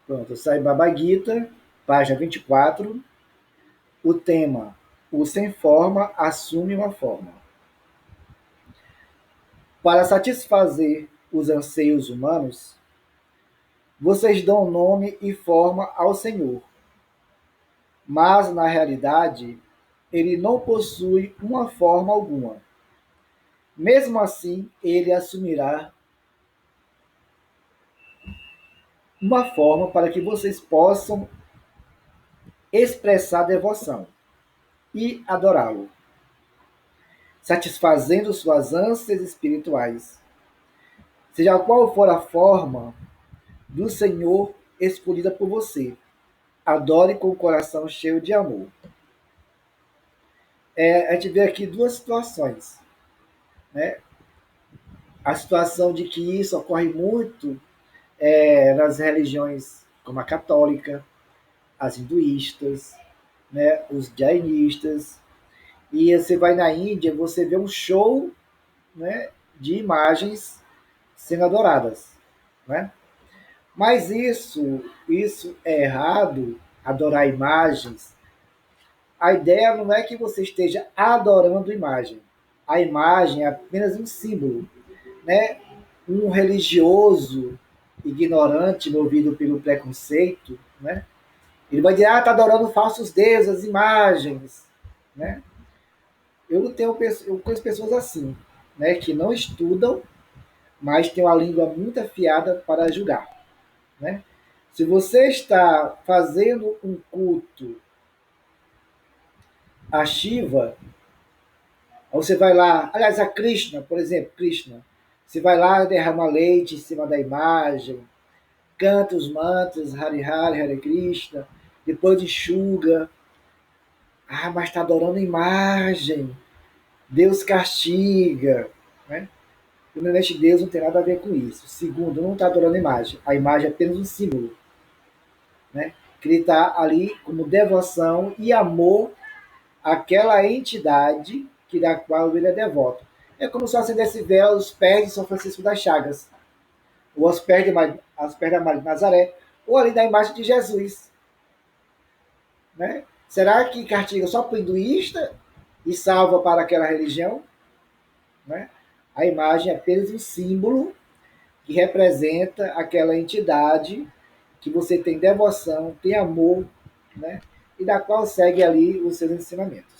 Pronto, Sai Baba Gita, página 24. O tema: o sem forma assume uma forma. Para satisfazer os anseios humanos, vocês dão nome e forma ao Senhor, mas na realidade ele não possui uma forma alguma. Mesmo assim, ele assumirá uma forma para que vocês possam expressar devoção e adorá-lo, satisfazendo suas ânsias espirituais. Seja qual for a forma do Senhor escolhida por você, adore com o coração cheio de amor. A gente vê aqui duas situações, né? A situação de que isso ocorre muito nas religiões como a católica, as hinduístas, né, os jainistas. E você vai na Índia, você vê um show, né, de imagens sendo adoradas, né? Mas isso é errado, adorar imagens. A ideia não é que você esteja adorando imagem. A imagem é apenas um símbolo, né? Um religioso ignorante, movido pelo preconceito, né? Ele vai dizer, tá adorando falsos deuses, imagens, né? Eu conheço pessoas assim, né? Que não estudam, mas têm uma língua muito afiada para julgar, né? Se você está fazendo um culto a Shiva, você vai lá, aliás, a Krishna, por exemplo, Krishna, você vai lá, derrama leite em cima da imagem, canta os mantras, Hari Hari, Hare Krishna, depois enxuga. Ah, mas está adorando imagem, Deus castiga, né? Primeiramente, Deus não tem nada a ver com isso. Segundo, não está adorando imagem. A imagem é apenas um símbolo, né? Que ele está ali como devoção e amor àquela entidade que da qual ele é devoto. É como se acendesse vela aos pés de São Francisco das Chagas, ou aos pés da Maria de Nazaré, ou ali da imagem de Jesus, né? Será que castiga só para o hinduísta e salva para aquela religião, né? A imagem é apenas um símbolo que representa aquela entidade que você tem devoção, tem amor, né? E da qual segue ali os seus ensinamentos.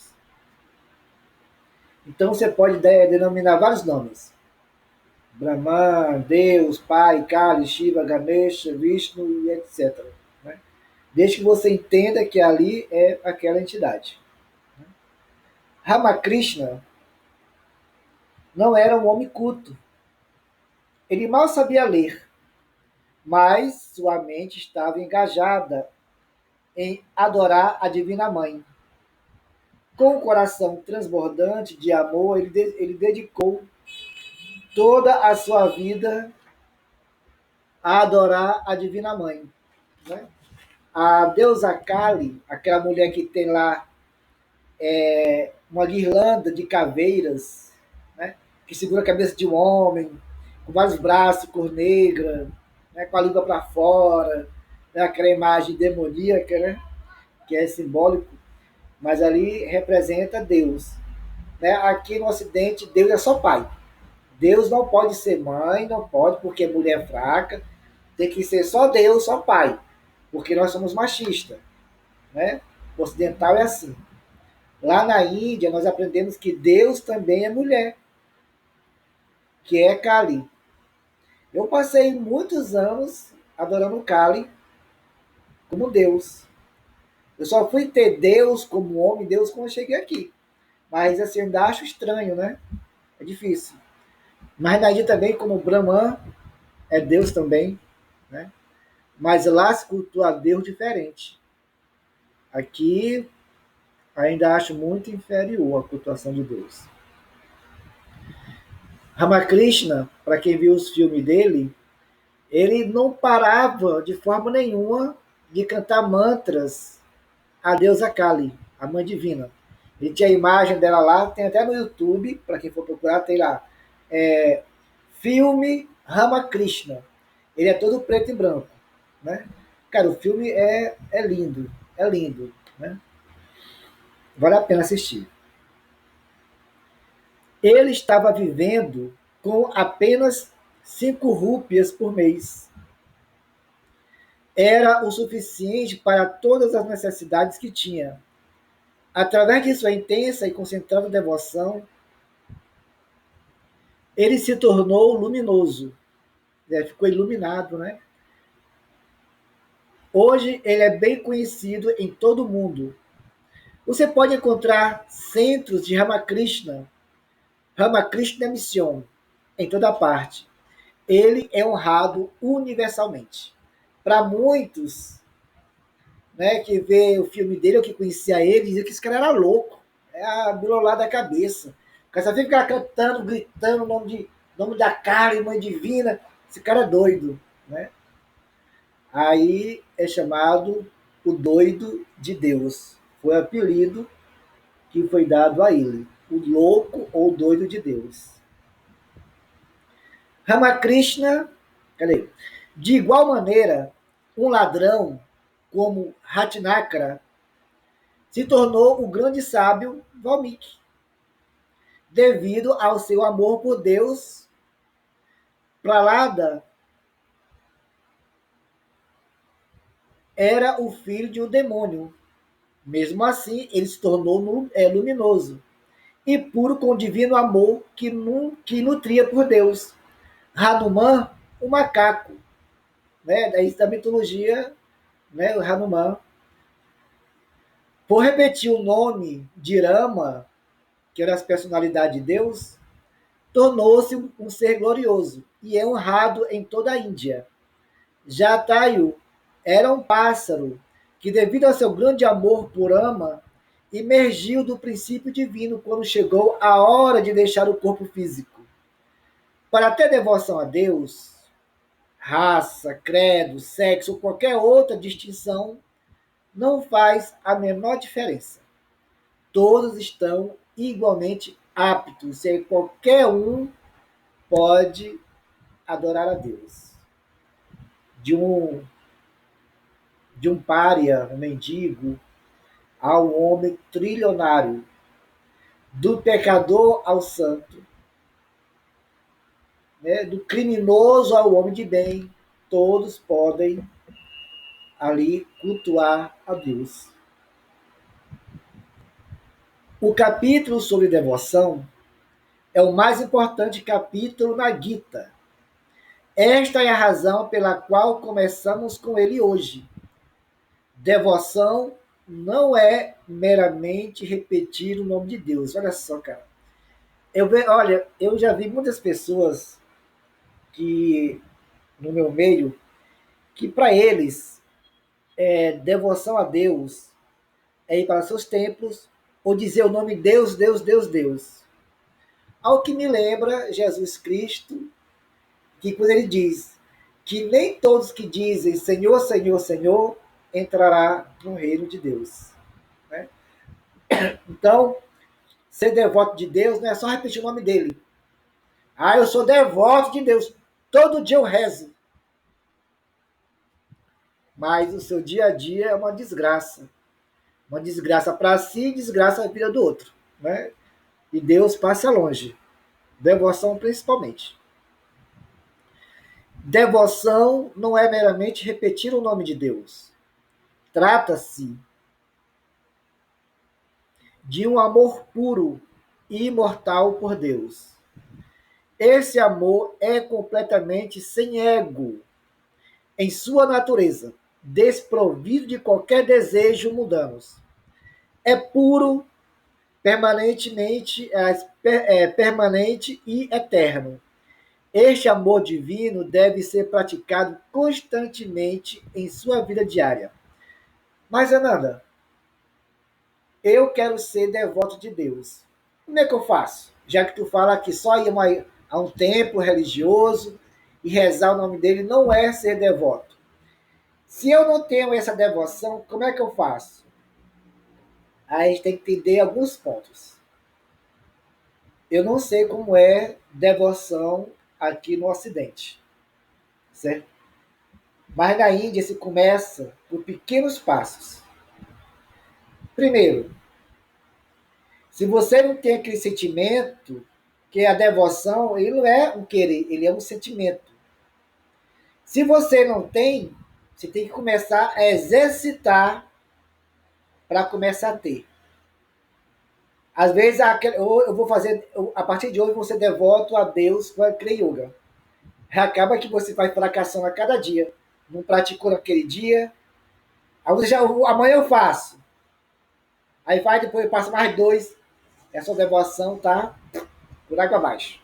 Então você pode denominar vários nomes. Brahman, Deus, Pai, Kali, Shiva, Ganesha, Vishnu e etc. Né? Desde que você entenda que ali é aquela entidade. Ramakrishna não era um homem culto. Ele mal sabia ler, mas sua mente estava engajada em adorar a Divina Mãe. Com o coração transbordante de amor, ele dedicou toda a sua vida a adorar a Divina Mãe. Né? A deusa Kali, aquela mulher que tem lá uma guirlanda de caveiras, né? Que segura a cabeça de um homem, com vários braços, cor negra, né? Com a língua para fora, né? Aquela imagem demoníaca, né? Que é simbólico, mas ali representa Deus. Né? Aqui no Ocidente, Deus é só pai. Deus não pode ser mãe, não pode, porque é mulher fraca. Tem que ser só Deus, só pai, porque nós somos machistas. Né? O ocidental é assim. Lá na Índia, nós aprendemos que Deus também é mulher, que é Kali. Eu passei muitos anos adorando Kali como Deus. Eu só fui ter Deus como homem, Deus quando eu cheguei aqui. Mas assim, eu ainda acho estranho, né? É difícil. Mas na Índia também, como Brahman é Deus também, né? Mas lá se cultua Deus diferente. Aqui ainda acho muito inferior a cultuação de Deus. Ramakrishna, para quem viu os filmes dele, ele não parava de forma nenhuma de cantar mantras à deusa Kali, a mãe divina. Ele tinha a imagem dela lá, tem até no YouTube, para quem for procurar, tem lá. É, filme Ramakrishna. Ele é todo preto e branco. Né? Cara, o filme é lindo, é lindo, né? Vale a pena assistir. Ele estava vivendo com apenas 5 rúpias por mês. Era o suficiente para todas as necessidades que tinha. Através de sua intensa e concentrada devoção, ele se tornou luminoso, né? Ficou iluminado, né? Hoje ele é bem conhecido em todo o mundo. Você pode encontrar centros de Ramakrishna Mission, em toda parte. Ele é honrado universalmente. Para muitos, né, que vê o filme dele ou que conhecia ele, dizia que esse cara era louco. É a bilolada da cabeça. O cara só fica cantando, gritando o nome da cara, mãe divina. Esse cara é doido, né? Aí é chamado o doido de Deus. Foi o apelido que foi dado a ele. O louco ou doido de Deus. Ramakrishna, cadê? De igual maneira, um ladrão como Ratnakara se tornou o grande sábio Valmiki, devido ao seu amor por Deus. Prahlada era o filho de um demônio. Mesmo assim, ele se tornou luminoso e puro com o divino amor que nutria por Deus. Hanuman, o macaco, né? Daí da mitologia, né? O Hanuman. Por repetir o nome de Rama, que era a personalidade de Deus, tornou-se um ser glorioso e é honrado em toda a Índia. Jatayu era um pássaro que, devido ao seu grande amor por Ama, emergiu do princípio divino quando chegou a hora de deixar o corpo físico. Para ter devoção a Deus, raça, credo, sexo ou qualquer outra distinção não faz a menor diferença. Todos estão igualmente aptos e qualquer um pode adorar a Deus. De um, de um pária, um mendigo, ao homem trilionário, do pecador ao santo, né? Do criminoso ao homem de bem, todos podem ali cultuar a Deus. O capítulo sobre devoção é o mais importante capítulo na Gita. Esta é a razão pela qual começamos com ele hoje. Devoção não é meramente repetir o nome de Deus. Olha só, cara. Olha, eu já vi muitas pessoas que no meu meio que para eles devoção a Deus é ir para seus templos ou dizer o nome Deus, Deus, Deus, Deus. Ao que me lembra Jesus Cristo, que quando ele diz que nem todos que dizem Senhor, Senhor, Senhor entrará no reino de Deus. Né? Então, ser devoto de Deus não é só repetir o nome dele. Ah, eu sou devoto de Deus. Todo dia eu rezo. Mas o seu dia a dia é uma desgraça. Uma desgraça para si e desgraça a vida do outro. Né? E Deus passa longe. Devoção principalmente. Devoção não é meramente repetir o nome de Deus. Trata-se de um amor puro e imortal por Deus. Esse amor é completamente sem ego em sua natureza, desprovido de qualquer desejo mundanos. É puro, permanente e eterno. Este amor divino deve ser praticado constantemente em sua vida diária. Mas, Ananda, eu quero ser devoto de Deus. Como é que eu faço? Já que tu fala que só ir a um templo religioso e rezar o nome dele não é ser devoto. Se eu não tenho essa devoção, como é que eu faço? Aí a gente tem que entender alguns pontos. Eu não sei como é devoção aqui no Ocidente, certo? Mas na Índia se começa por pequenos passos. Primeiro, se você não tem aquele sentimento, que a devoção, ele não é um querer, ele é um sentimento. Se você não tem, você tem que começar a exercitar para começar a ter. Às vezes, eu vou fazer, a partir de hoje, você devoto a Deus com a Kriya Yoga. Acaba que você vai fracassando a cada dia. Não praticou naquele dia. Aí você já, amanhã eu faço. Aí vai, depois passa mais 2. Essa devoção tá por água abaixo.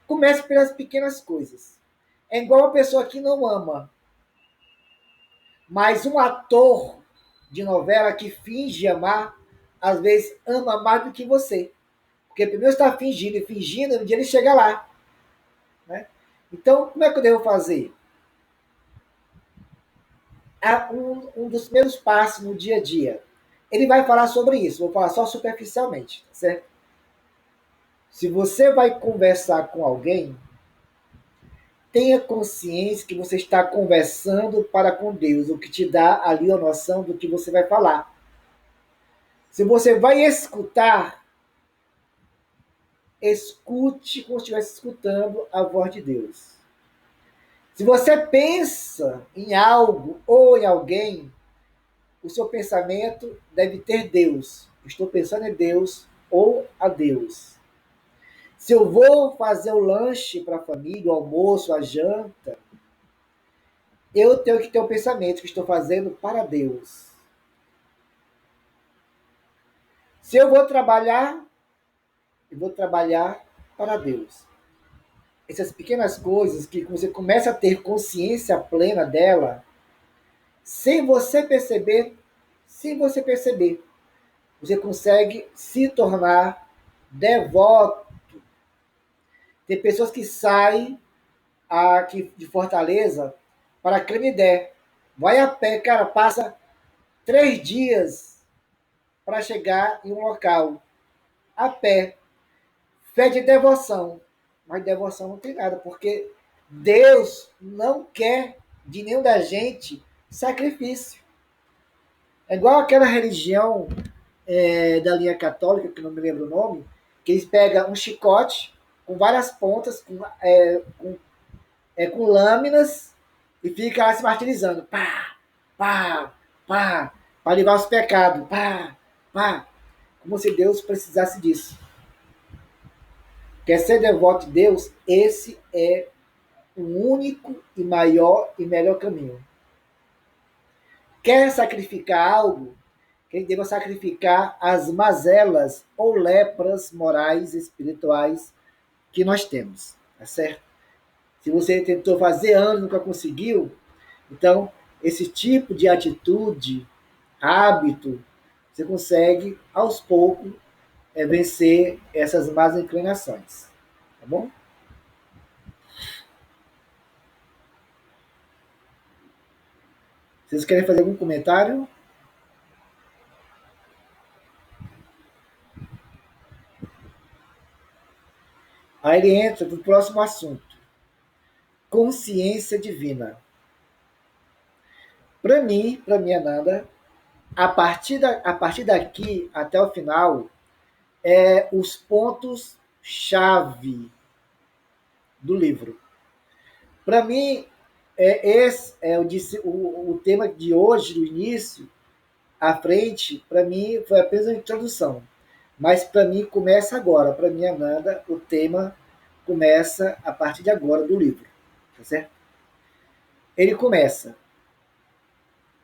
Comece pelas pequenas coisas. É igual uma pessoa que não ama, mas um ator de novela que finge amar, às vezes ama mais do que você. Porque primeiro está fingindo e fingindo, no dia ele chega lá. Né? Então, como é que eu devo fazer? Um dos primeiros passos no dia a dia. Ele vai falar sobre isso, vou falar só superficialmente, tá certo? Se você vai conversar com alguém, tenha consciência que você está conversando para com Deus, o que te dá ali a noção do que você vai falar. Se você vai escutar, escute como se estivesse escutando a voz de Deus. Se você pensa em algo ou em alguém, o seu pensamento deve ter Deus. Estou pensando em Deus ou a Deus. Se eu vou fazer o lanche para a família, o almoço, a janta, eu tenho que ter o pensamento que estou fazendo para Deus. Se eu vou trabalhar para Deus. Essas pequenas coisas que você começa a ter consciência plena dela, sem você perceber, você consegue se tornar devoto. Tem pessoas que saem aqui de Fortaleza para Canidé. Vai a pé, cara, passa 3 dias para chegar em um local. A pé. Fé de devoção. Mas devoção não tem nada, porque Deus não quer de nenhum da gente sacrifício. É igual aquela religião da linha católica, que não me lembro o nome, que eles pegam um chicote com várias pontas, com lâminas, e fica lá se martirizando. Pá, pá, pá, para livrar os pecados. Pá, pá. Como se Deus precisasse disso. Quer ser devoto de Deus? Esse é o único e maior e melhor caminho. Quer sacrificar algo? Quem deva sacrificar as mazelas ou lepras morais e espirituais que nós temos. Tá certo? Se você tentou fazer anos e nunca conseguiu, então esse tipo de atitude, hábito, você consegue aos poucos vencer essas más inclinações. Tá bom? Vocês querem fazer algum comentário? Aí ele entra no próximo assunto. Consciência divina. Para mim, para minha Nanda, a partir daqui até o final, os pontos chave do livro. Para mim, esse é o tema de hoje, do início à frente, para mim foi apenas uma introdução. Mas para mim começa agora. Para mim, Ananda, o tema começa a partir de agora do livro. Tá certo? Ele começa,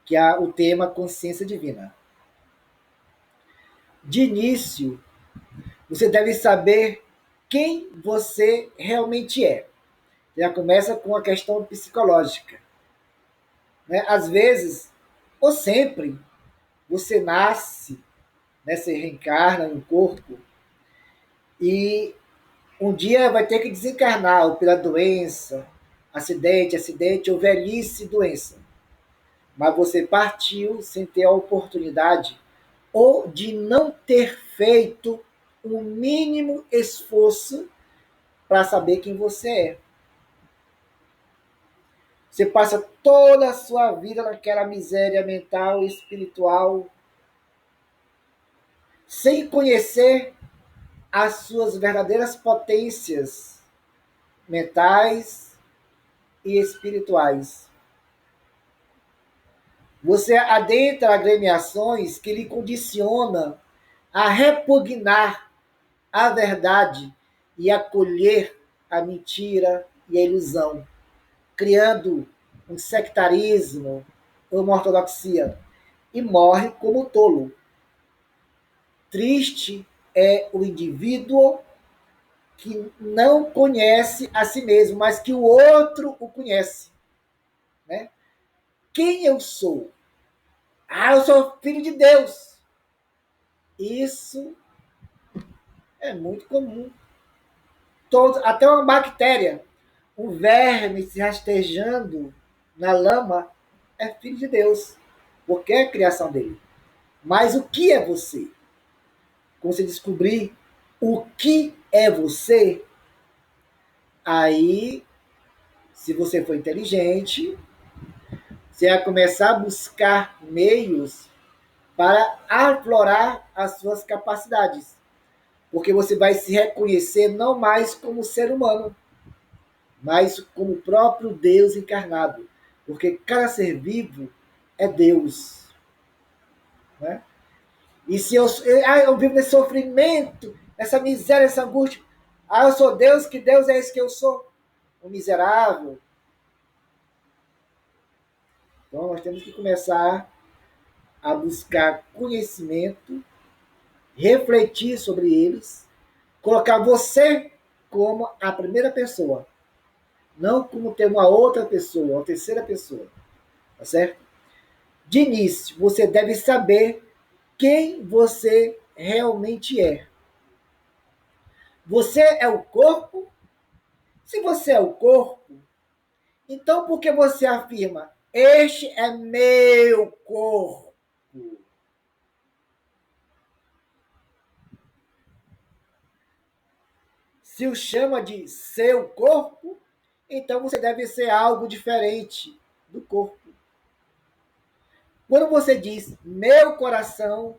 que é o tema consciência divina. De início, você deve saber quem você realmente é. Já começa com a questão psicológica. Né? Às vezes, ou sempre, você nasce, né, você reencarna no corpo e um dia vai ter que desencarnar ou pela doença, acidente ou velhice doença. Mas você partiu sem ter a oportunidade ou de não ter feito o mínimo esforço para saber quem você é. Você passa toda a sua vida naquela miséria mental e espiritual, sem conhecer as suas verdadeiras potências mentais e espirituais. Você adentra agremiações que lhe condicionam a repugnar a verdade e acolher a mentira e a ilusão, criando um sectarismo, uma ortodoxia, e morre como tolo. Triste é o indivíduo que não conhece a si mesmo, mas que o outro o conhece. Né? Quem eu sou? Ah, eu sou filho de Deus. Isso é muito comum. Até uma bactéria, um verme se rastejando na lama, é filho de Deus, porque é a criação dele. Mas o que é você? Quando você descobrir o que é você, aí, se você for inteligente, você vai começar a buscar meios para aflorar as suas capacidades. Porque você vai se reconhecer não mais como ser humano, mas como o próprio Deus encarnado. Porque cada ser vivo é Deus. Né? E se eu vivo nesse sofrimento, nessa miséria, nessa angústia, eu sou Deus, que Deus é esse que eu sou? Um miserável. Então nós temos que começar a buscar conhecimento, refletir sobre eles, colocar você como a primeira pessoa, não como ter uma outra pessoa, uma terceira pessoa, tá certo? De início, você deve saber quem você realmente é. Você é o corpo? Se você é o corpo, então por que você afirma, este é meu corpo? Se o chama de seu corpo, então você deve ser algo diferente do corpo. Quando você diz meu coração,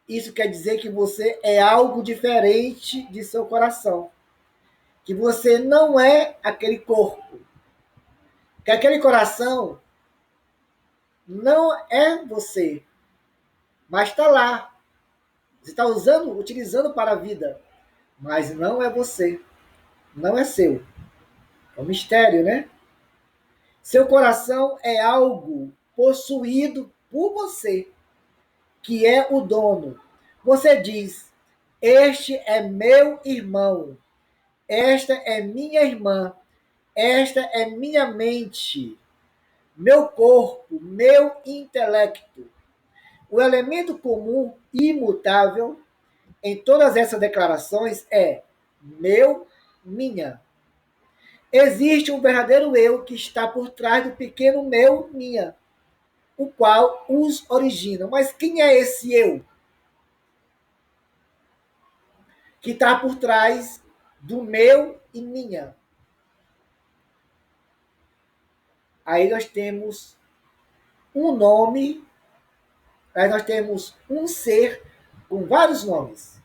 isso quer dizer que você é algo diferente de seu coração. Que você não é aquele corpo. Que aquele coração não é você, mas está lá. Você está utilizando para a vida, mas não é você. Não é seu. É um mistério, né? Seu coração é algo possuído por você, que é o dono. Você diz: este é meu irmão, esta é minha irmã, esta é minha mente, meu corpo, meu intelecto. O elemento comum imutável em todas essas declarações é meu, minha. Existe um verdadeiro eu que está por trás do pequeno meu, minha, o qual os origina. Mas quem é esse eu que está por trás do meu e minha? Aí nós temos um nome, aí nós temos um ser com vários nomes.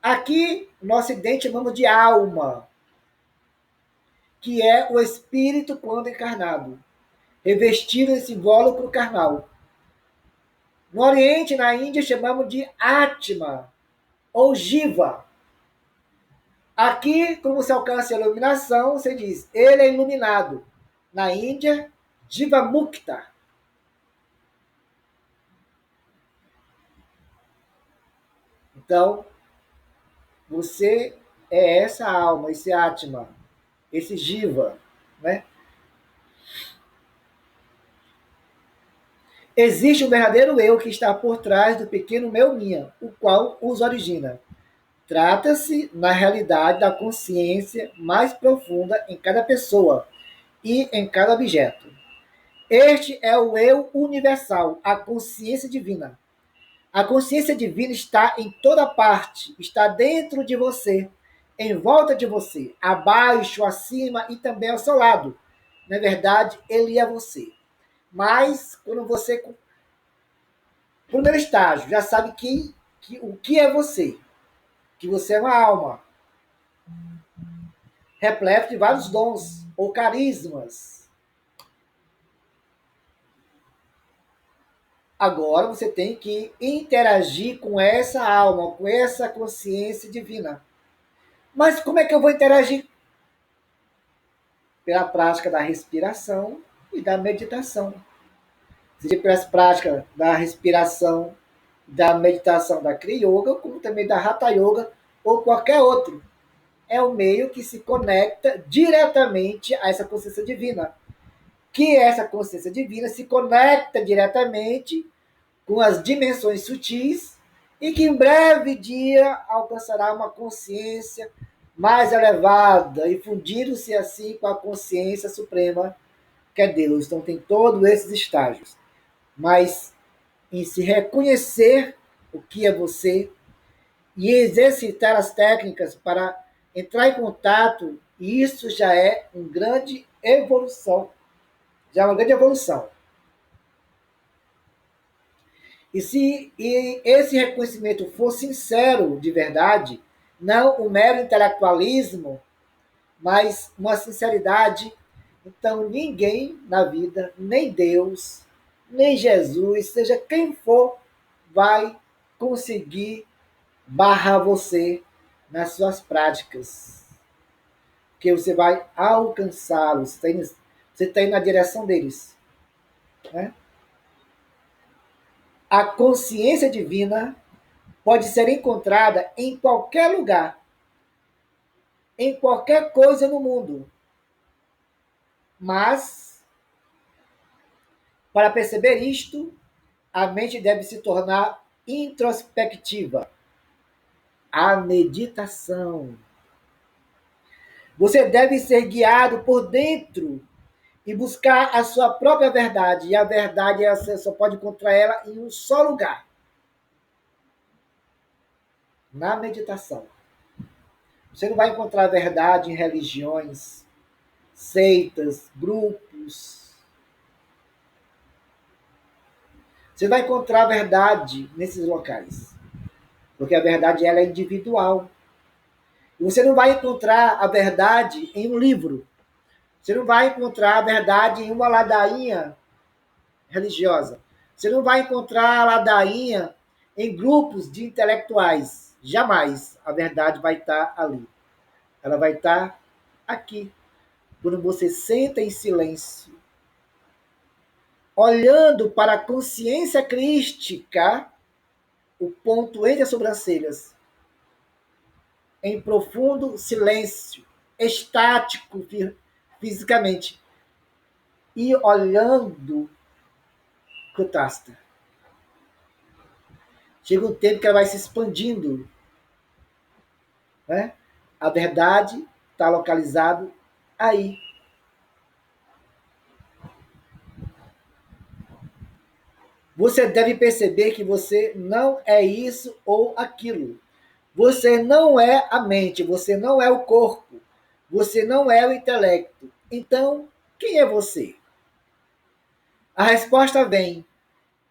Aqui, no Ocidente, chamamos de alma, que é o espírito quando encarnado, revestido nesse invólucro carnal. No Oriente, na Índia, chamamos de Atma, ou Jiva. Aqui, quando você alcança a iluminação, você diz, ele é iluminado. Na Índia, Jiva Mukta. Então, você é essa alma, esse Atma, esse Jiva, né? Existe um verdadeiro eu que está por trás do pequeno meu minha, o qual os origina. Trata-se, na realidade, da consciência mais profunda em cada pessoa e em cada objeto. Este é o eu universal, a consciência divina. A consciência divina está em toda parte, está dentro de você, em volta de você, abaixo, acima e também ao seu lado. Na verdade, ele é você. Mas, quando você, primeiro estágio, já sabe o que é você, que você é uma alma, repleta de vários dons ou carismas. Agora você tem que interagir com essa alma, com essa consciência divina. Mas como é que eu vou interagir? Pela prática da respiração e da meditação. Seja pelas práticas da respiração, da meditação da Kriya Yoga, como também da Hatha Yoga ou qualquer outro. É o meio que se conecta diretamente a essa consciência divina. Que essa consciência divina se conecta diretamente com as dimensões sutis e que em breve dia alcançará uma consciência mais elevada e fundindo-se assim com a consciência suprema que é Deus. Então tem todos esses estágios. Mas em se reconhecer o que é você e exercitar as técnicas para entrar em contato, isso já é uma grande evolução. Já é uma grande evolução. E esse reconhecimento for sincero de verdade, não um mero intelectualismo, mas uma sinceridade, então ninguém na vida, nem Deus, nem Jesus, seja quem for, vai conseguir barrar você nas suas práticas. Porque você vai alcançá-los, você está indo na direção deles. Né? A consciência divina pode ser encontrada em qualquer lugar, em qualquer coisa no mundo. Mas, para perceber isto, a mente deve se tornar introspectiva. A meditação. Você deve ser guiado por dentro e buscar a sua própria verdade. E a verdade você só pode encontrar ela em um só lugar. Na meditação. Você não vai encontrar a verdade em religiões, seitas, grupos. Você vai encontrar a verdade nesses locais. Porque a verdade ela é individual. E você não vai encontrar a verdade em um livro. Você não vai encontrar a verdade em uma ladainha religiosa. Você não vai encontrar a ladainha em grupos de intelectuais. Jamais a verdade vai estar ali. Ela vai estar aqui. Quando você senta em silêncio, olhando para a consciência crística, o ponto entre as sobrancelhas, em profundo silêncio, estático fisicamente, e olhando Kutasta. Chega um tempo que ela vai se expandindo. Né? A verdade está localizada aí. Você deve perceber que você não é isso ou aquilo. Você não é a mente, você não é o corpo, você não é o intelecto. Então, quem é você? A resposta vem: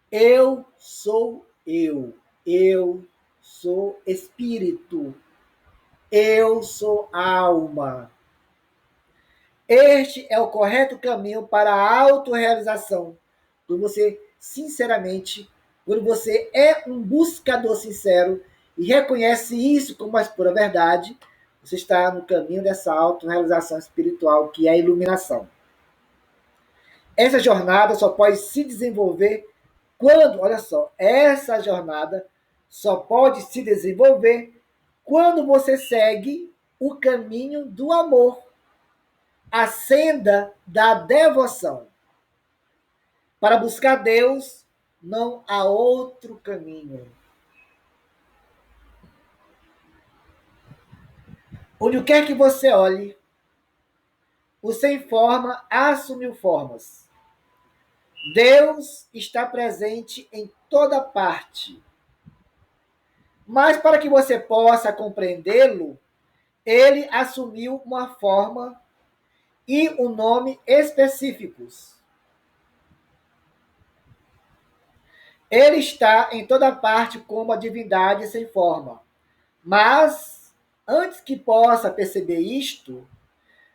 eu sou eu. Eu sou espírito. Eu sou alma. Este é o correto caminho para a autorrealização. Quando você, sinceramente, quando você é um buscador sincero e reconhece isso como a pura verdade, você está no caminho dessa autorrealização espiritual, que é a iluminação. Essa jornada só pode se desenvolver quando, olha só, essa jornada só pode se desenvolver quando você segue o caminho do amor, a senda da devoção. Para buscar Deus, não há outro caminho. Onde quer que você olhe, o sem forma assumiu formas. Deus está presente em toda parte. Mas para que você possa compreendê-lo, ele assumiu uma forma e um nome específicos. Ele está em toda parte como a divindade sem forma. Mas, antes que possa perceber isto,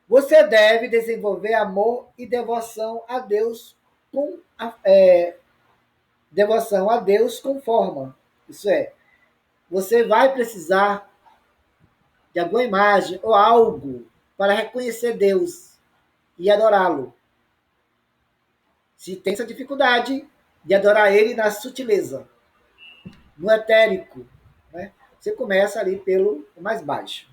você deve desenvolver amor e devoção a Deus devoção a Deus com forma. Isso é, você vai precisar de alguma imagem ou algo para reconhecer Deus e adorá-lo. Se tem essa dificuldade de adorar Ele na sutileza, no etérico, né? Você começa ali pelo mais baixo.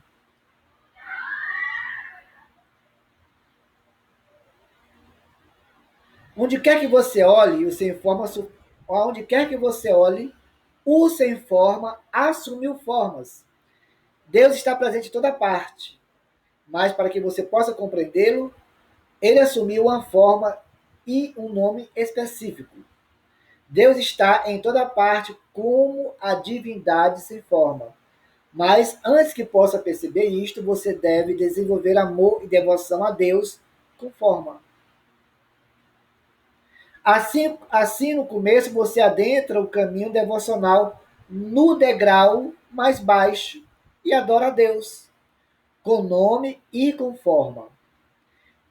Onde quer que você olhe, o sem forma, onde quer que você olhe, o sem forma assumiu formas. Deus está presente em toda parte, mas para que você possa compreendê-lo, ele assumiu uma forma e um nome específico. Deus está em toda parte como a divindade sem forma. Mas antes que possa perceber isto, você deve desenvolver amor e devoção a Deus com forma. Assim, no começo, você adentra o caminho devocional no degrau mais baixo e adora a Deus, com nome e com forma.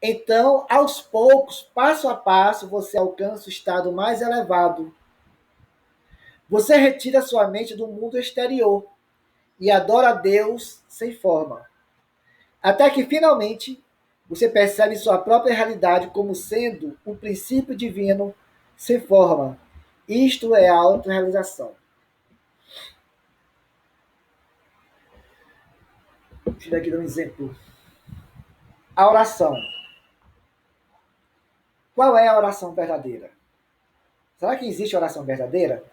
Então, aos poucos, passo a passo, você alcança o estado mais elevado. Você retira sua mente do mundo exterior e adora a Deus sem forma. Até que, finalmente, você percebe sua própria realidade como sendo um princípio divino sem forma. Isto é a autorrealização. Deixa eu aqui dar um exemplo. A oração. Qual é a oração verdadeira? Será que existe oração verdadeira?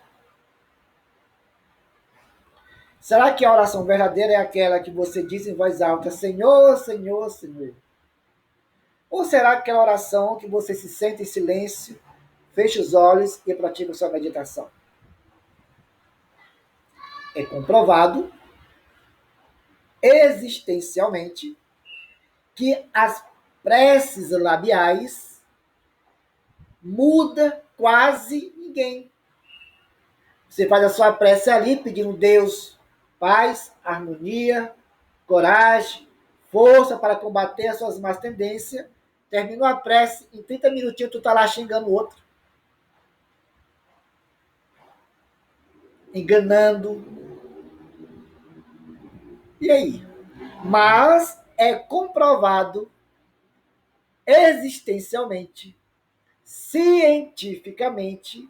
Será que a oração verdadeira é aquela que você diz em voz alta, Senhor, Senhor, Senhor? Ou será aquela oração que você se sente em silêncio, fecha os olhos e pratica sua meditação? É comprovado existencialmente que as preces labiais muda quase ninguém. Você faz a sua prece ali pedindo Deus paz, harmonia, coragem, força para combater as suas más tendências. Terminou a prece, em 30 minutinhos tu tá lá xingando o outro, enganando. E aí? Mas é comprovado existencialmente, cientificamente,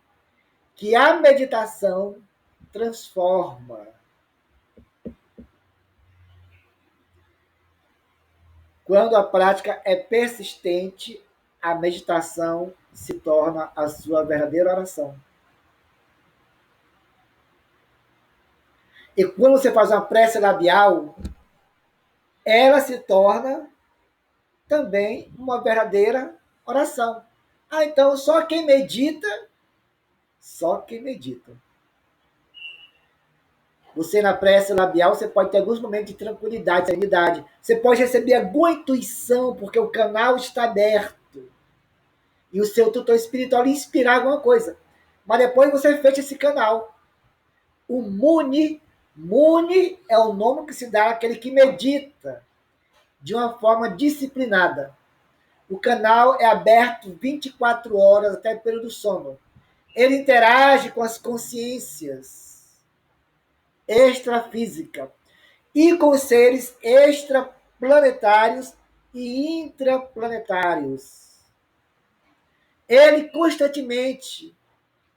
que a meditação transforma. Quando a prática é persistente, a meditação se torna a sua verdadeira oração. E quando você faz uma prece labial, ela se torna também uma verdadeira oração. Ah, então só quem medita. Você na prece labial, você pode ter alguns momentos de tranquilidade, serenidade. Você pode receber alguma intuição, porque o canal está aberto. E o seu tutor espiritual lhe inspirar alguma coisa. Mas depois você fecha esse canal. O Muni é o nome que se dá àquele que medita de uma forma disciplinada. O canal é aberto 24 horas até o período do sono. Ele interage com as consciências extrafísicas e com os seres extraplanetários e intraplanetários. Ele constantemente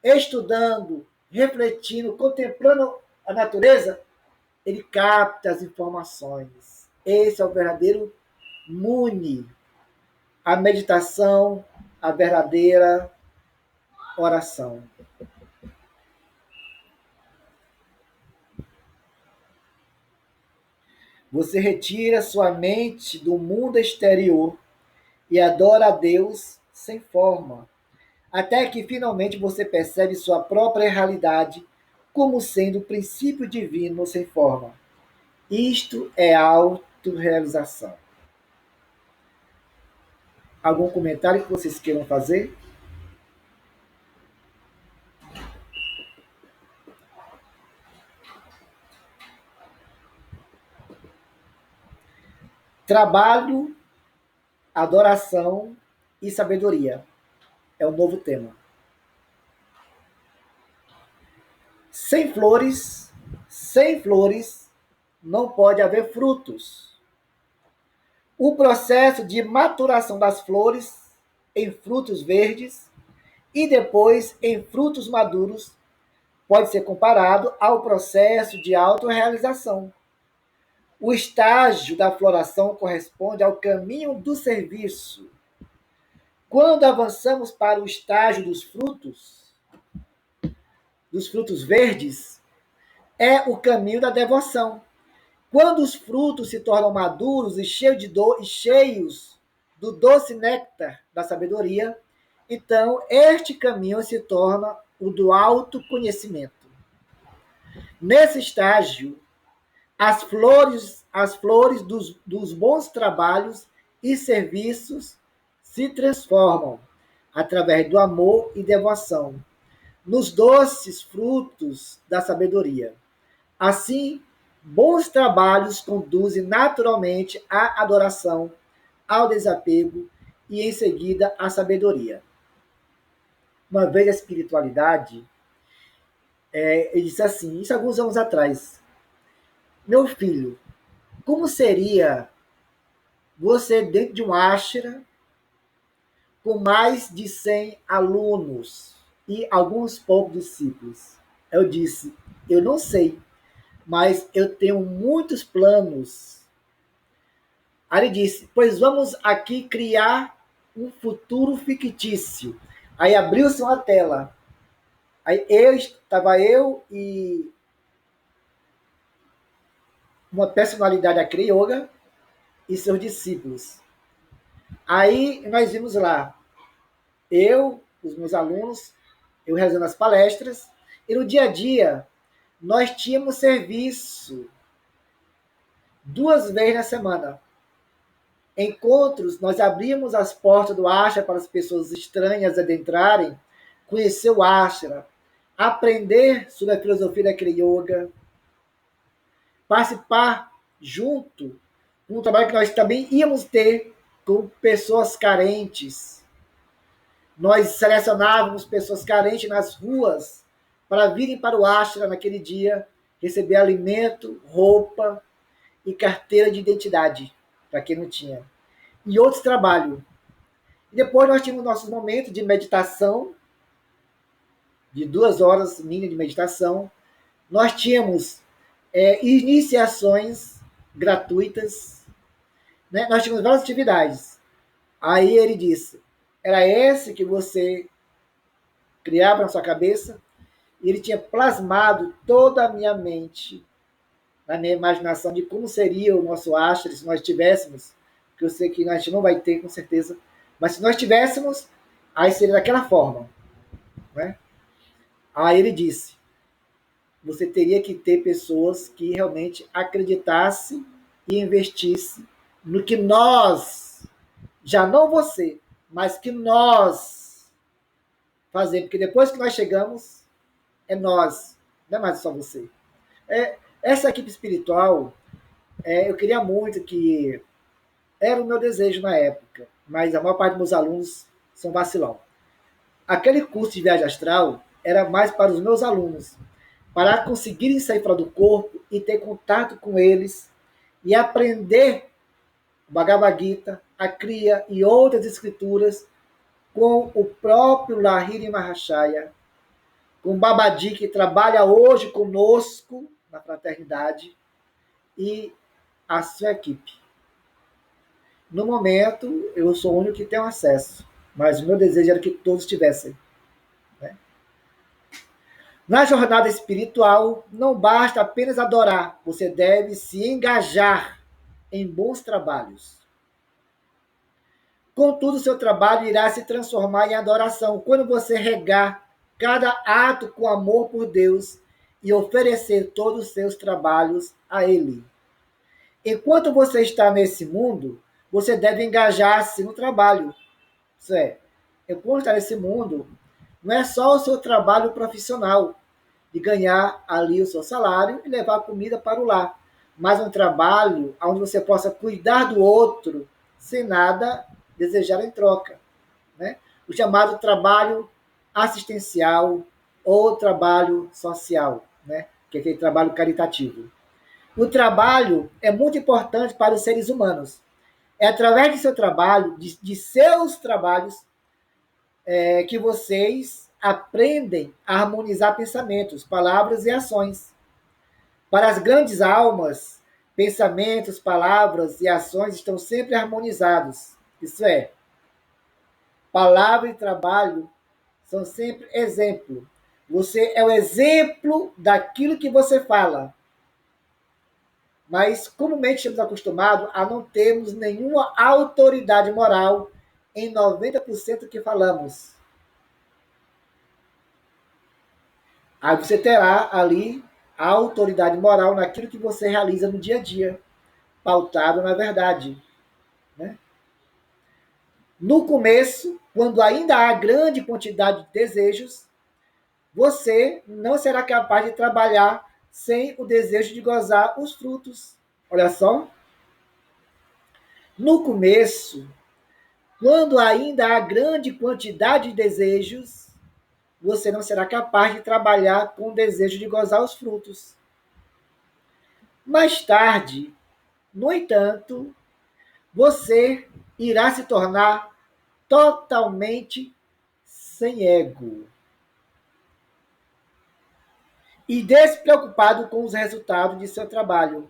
estudando, refletindo, contemplando a natureza, ele capta as informações. Esse é o verdadeiro Muni, a meditação, a verdadeira oração. Você retira sua mente do mundo exterior e adora a Deus sem forma, até que finalmente você percebe sua própria realidade como sendo o princípio divino sem forma. Isto é autorrealização. Algum comentário que vocês queiram fazer? Trabalho, adoração e sabedoria é o novo tema. Sem flores, não pode haver frutos. O processo de maturação das flores em frutos verdes e depois em frutos maduros pode ser comparado ao processo de autorrealização. O estágio da floração corresponde ao caminho do serviço. Quando avançamos para o estágio dos frutos verdes, é o caminho da devoção. Quando os frutos se tornam maduros e cheios do doce néctar da sabedoria, então este caminho se torna o do autoconhecimento. Nesse estágio, as flores dos bons trabalhos e serviços se transformam, através do amor e devoção, nos doces frutos da sabedoria. Assim, bons trabalhos conduzem naturalmente à adoração, ao desapego e, em seguida, à sabedoria. Uma vez a espiritualidade, ele disse assim, isso alguns anos atrás: meu filho, como seria você dentro de um ashram com mais de 100 alunos e alguns poucos discípulos? Eu disse, eu não sei, mas eu tenho muitos planos. Aí ele disse, pois vamos aqui criar um futuro fictício. Aí abriu-se uma tela. Aí estava eu e uma personalidade da Yoga e seus discípulos. Aí nós vimos lá, eu, os meus alunos, eu realizando as palestras, e no dia a dia nós tínhamos serviço 2 vezes na semana. Encontros, nós abrimos as portas do ashram para as pessoas estranhas adentrarem, conhecer o ashram, aprender sobre a filosofia da Yoga, participar junto com um trabalho que nós também íamos ter com pessoas carentes. Nós selecionávamos pessoas carentes nas ruas para virem para o ashram naquele dia, receber alimento, roupa e carteira de identidade, para quem não tinha. E outros trabalhos. E depois nós tínhamos nossos momentos de meditação, de 2 horas mínimo de meditação. Nós tínhamos iniciações gratuitas, né? Nós tínhamos várias atividades. Aí ele disse, era esse que você criava na sua cabeça? E ele tinha plasmado toda a minha mente, na minha imaginação, de como seria o nosso ashram se nós tivéssemos, que eu sei que a gente não vai ter, com certeza, mas se nós tivéssemos, aí seria daquela forma, né? Aí ele disse, você teria que ter pessoas que realmente acreditassem e investissem no que nós, já não você, mas que nós fazemos, porque depois que nós chegamos, é nós, não é mais só você. Essa equipe espiritual, eu queria muito que, era o meu desejo na época, mas a maior parte dos meus alunos são vacilão. Aquele curso de viagem astral era mais para os meus alunos, para conseguirem sair fora do corpo e ter contato com eles e aprender o Bhagavad Gita, a Kriya e outras escrituras com o próprio Lahiri Mahashaya, com o Babaji, que trabalha hoje conosco na fraternidade, e a sua equipe. No momento, eu sou o único que tem acesso, mas o meu desejo era que todos tivessem. Né? Na jornada espiritual, não basta apenas adorar, você deve se engajar em bons trabalhos. Contudo, seu trabalho irá se transformar em adoração quando você regar cada ato com amor por Deus e oferecer todos os seus trabalhos a Ele. Enquanto você está nesse mundo, você deve engajar-se no trabalho, Isso é, enquanto está nesse mundo, não é só o seu trabalho profissional, de ganhar ali o seu salário e levar comida para o lar, mas um trabalho onde você possa cuidar do outro sem nada desejar em troca, né? O chamado trabalho assistencial ou trabalho social, né? Que é aquele trabalho caritativo. O trabalho é muito importante para os seres humanos. É através do seu trabalho, de seus trabalhos, que vocês aprendem a harmonizar pensamentos, palavras e ações. Para as grandes almas, pensamentos, palavras e ações estão sempre harmonizados. Isso é, palavra e trabalho são sempre exemplo. Você é o exemplo daquilo que você fala. Mas comumente estamos acostumados a não termos nenhuma autoridade moral em 90% do que falamos. Aí você terá ali a autoridade moral naquilo que você realiza no dia a dia, pautado na verdade. Né? No começo, quando ainda há grande quantidade de desejos, você não será capaz de trabalhar sem o desejo de gozar os frutos. Olha só. No começo, quando ainda há grande quantidade de desejos, você não será capaz de trabalhar com o desejo de gozar os frutos. Mais tarde, no entanto, você irá se tornar totalmente sem ego e despreocupado com os resultados de seu trabalho.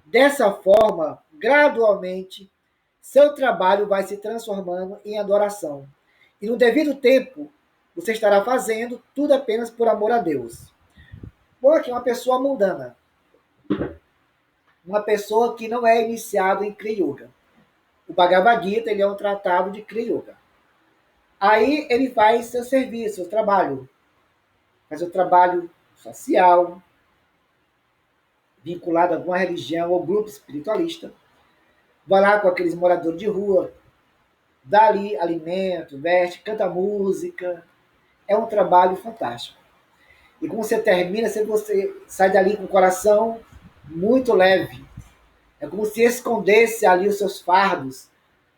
Dessa forma, gradualmente, seu trabalho vai se transformando em adoração. E no devido tempo, você estará fazendo tudo apenas por amor a Deus. Porque uma pessoa mundana, uma pessoa que não é iniciada em Kriya Yoga. O Bhagavad Gita ele é um tratado de Kriya Yoga. Aí ele faz seu serviço, seu trabalho. Faz o trabalho social, vinculado a alguma religião ou grupo espiritualista. Vai lá com aqueles moradores de rua, dá ali alimento, veste, canta música. É um trabalho fantástico. E quando você termina, você sai dali com o coração muito leve. É como se escondesse ali os seus fardos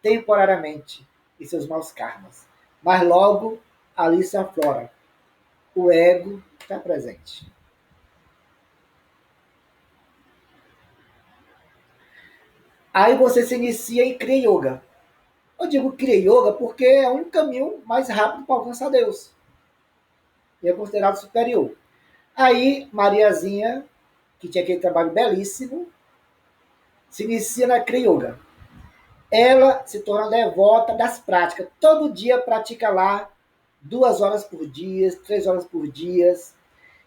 temporariamente e seus maus karmas. Mas logo ali se aflora. O ego está presente. Aí você se inicia em Kriya Yoga. Eu digo Kriya Yoga porque é um caminho mais rápido para alcançar Deus. E é considerado superior. Aí, Mariazinha, que tinha aquele trabalho belíssimo, se inicia na Kriya Yoga. Ela se torna devota das práticas. Todo dia pratica lá 2 horas por dia, 3 horas por dia.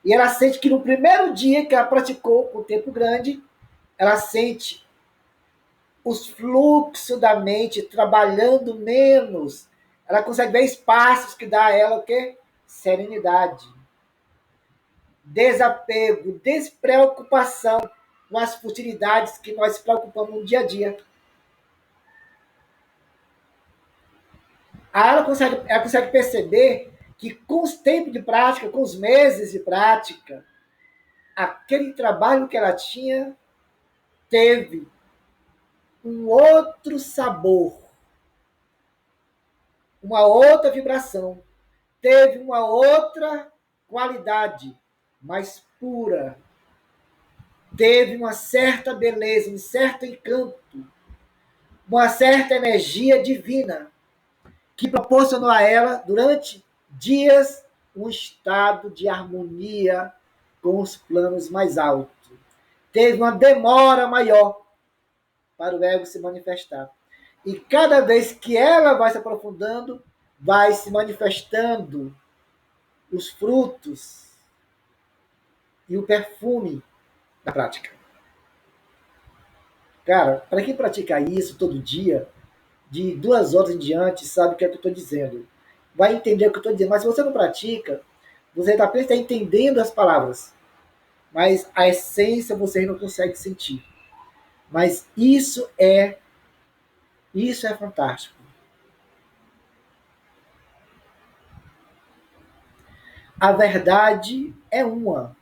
E ela sente que no primeiro dia que ela praticou com tempo grande, ela sente os fluxos da mente trabalhando menos. Ela consegue ver espaços que dá a ela o quê? Serenidade, desapego, despreocupação com as futilidades que nós se preocupamos no dia a dia. Aí ela consegue perceber que com os tempos de prática, com os meses de prática, aquele trabalho que ela tinha teve um outro sabor, uma outra vibração, teve uma outra qualidade, mais pura, teve uma certa beleza, um certo encanto, uma certa energia divina que proporcionou a ela, durante dias, um estado de harmonia com os planos mais altos. Teve uma demora maior para o ego se manifestar. E cada vez que ela vai se aprofundando, vai se manifestando os frutos e o perfume da prática. Cara, para quem pratica isso todo dia, de 2 horas em diante, sabe o que é que eu estou dizendo. Vai entender o que eu estou dizendo. Mas se você não pratica, você está apenas entendendo as palavras. Mas a essência você não consegue sentir. Mas isso é fantástico. A verdade é uma,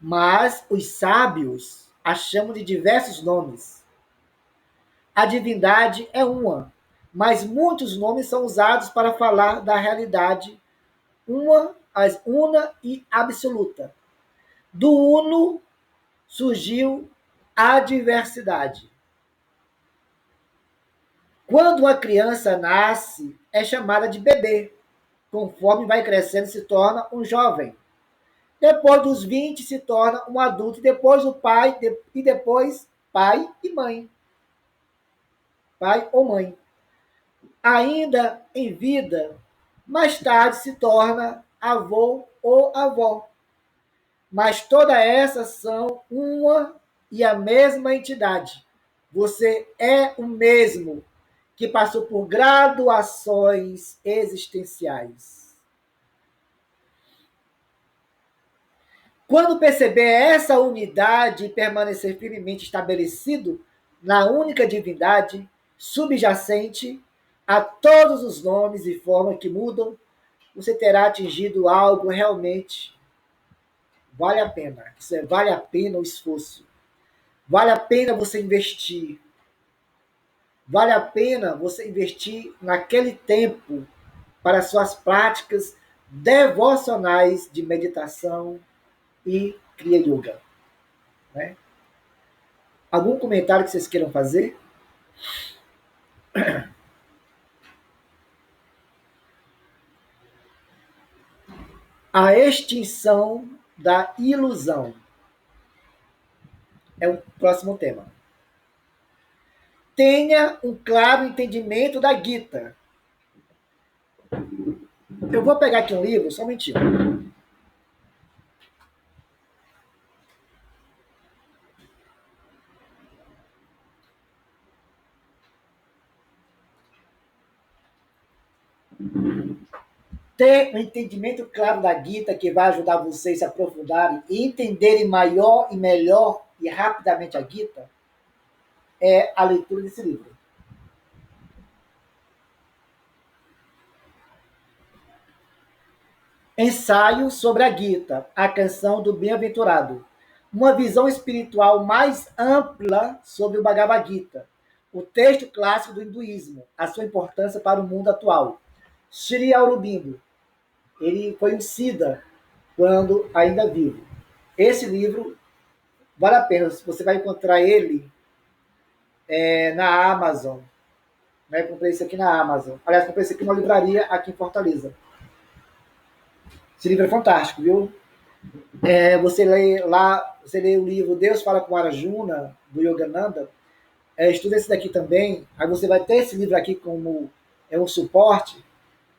mas os sábios a chamam de diversos nomes. A divindade é uma, mas muitos nomes são usados para falar da realidade una e absoluta. Do uno surgiu a diversidade. Quando uma criança nasce, é chamada de bebê. Conforme vai crescendo, se torna um jovem. Depois dos 20, se torna um adulto. Depois o pai, e depois pai e mãe. Pai ou mãe. Ainda em vida, mais tarde se torna avô ou avó. Mas todas essas são uma e a mesma entidade. Você é o mesmo que passou por graduações existenciais. Quando perceber essa unidade e permanecer firmemente estabelecido na única divindade subjacente a todos os nomes e formas que mudam, você terá atingido algo realmente vale a pena. Isso é, vale a pena o esforço. Vale a pena você investir. Vale a pena você investir naquele tempo para suas práticas devocionais de meditação e Kriya Yoga. Né? Algum comentário que vocês queiram fazer? A extinção da ilusão é o próximo tema. Tenha um claro entendimento da Gita. Eu vou pegar aqui um livro, só um minutinho. Ter um entendimento claro da Gita que vai ajudar vocês a se aprofundarem e entenderem maior e melhor e rapidamente a Gita é a leitura desse livro. Ensaio sobre a Gita, a canção do bem-aventurado. Uma visão espiritual mais ampla sobre o Bhagavad Gita, o texto clássico do hinduísmo, a sua importância para o mundo atual. Sri Aurobindo, ele foi um Siddha quando ainda vivo. Esse livro vale a pena, você vai encontrar ele na Amazon. Né? Comprei isso aqui na Amazon. Aliás, comprei isso aqui numa livraria aqui em Fortaleza. Esse livro é fantástico, viu? Você lê lá, você lê o livro Deus Fala com Arjuna, do Yogananda, estuda esse daqui também, aí você vai ter esse livro aqui como um suporte,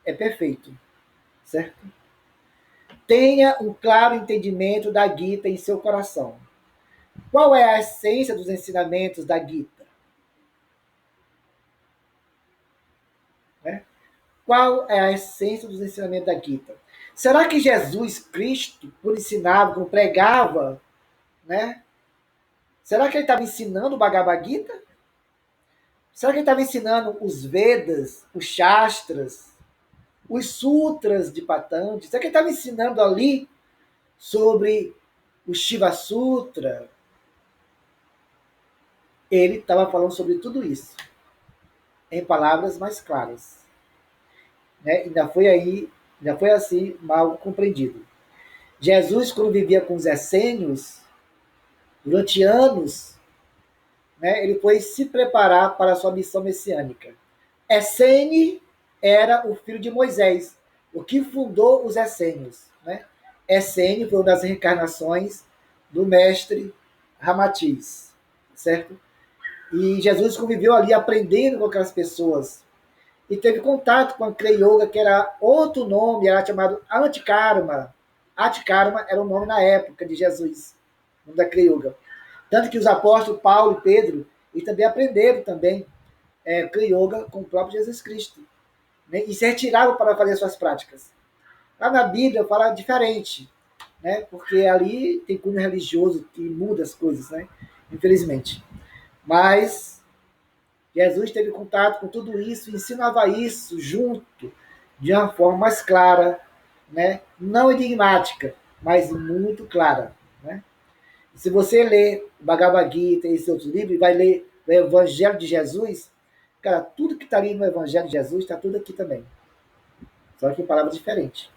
é perfeito, certo? Tenha um claro entendimento da Gita em seu coração. Qual é a essência dos ensinamentos da Gita? Né? Qual é a essência dos ensinamentos da Gita? Será que Jesus Cristo, quando ensinava, quando pregava, né? Será que ele estava ensinando o Bhagavad Gita? Será que ele estava ensinando os Vedas, os Shastras, os Sutras de Patanjali? Será que ele estava ensinando ali sobre o Shiva Sutra? Ele estava falando sobre tudo isso, em palavras mais claras. Né? Ainda foi assim mal compreendido. Jesus, quando vivia com os essênios, durante anos, né, ele foi se preparar para a sua missão messiânica. Essene era o filho de Moisés, o que fundou os essênios. Né? Essene foi uma das reencarnações do mestre Ramatiz, certo? E Jesus conviveu ali aprendendo com aquelas pessoas e teve contato com a Kriya Yoga, que era outro nome, era chamado Antikarma. Antikarma era o nome na época de Jesus, o nome da Kriya Yoga. Tanto que os apóstolos Paulo e Pedro eles também aprenderam também Kriya Yoga com o próprio Jesus Cristo. Né? E se retiravam para fazer suas práticas. Lá na Bíblia fala diferente, né? Porque ali tem cunho religioso que muda as coisas, né? Infelizmente. Mas Jesus teve contato com tudo isso, ensinava isso junto, de uma forma mais clara, né? Não enigmática, mas muito clara, né? Se você ler Bhagavad Gita e esses outros livros, vai ler o Evangelho de Jesus, cara, tudo que está ali no Evangelho de Jesus está tudo aqui também, só que em palavras diferentes.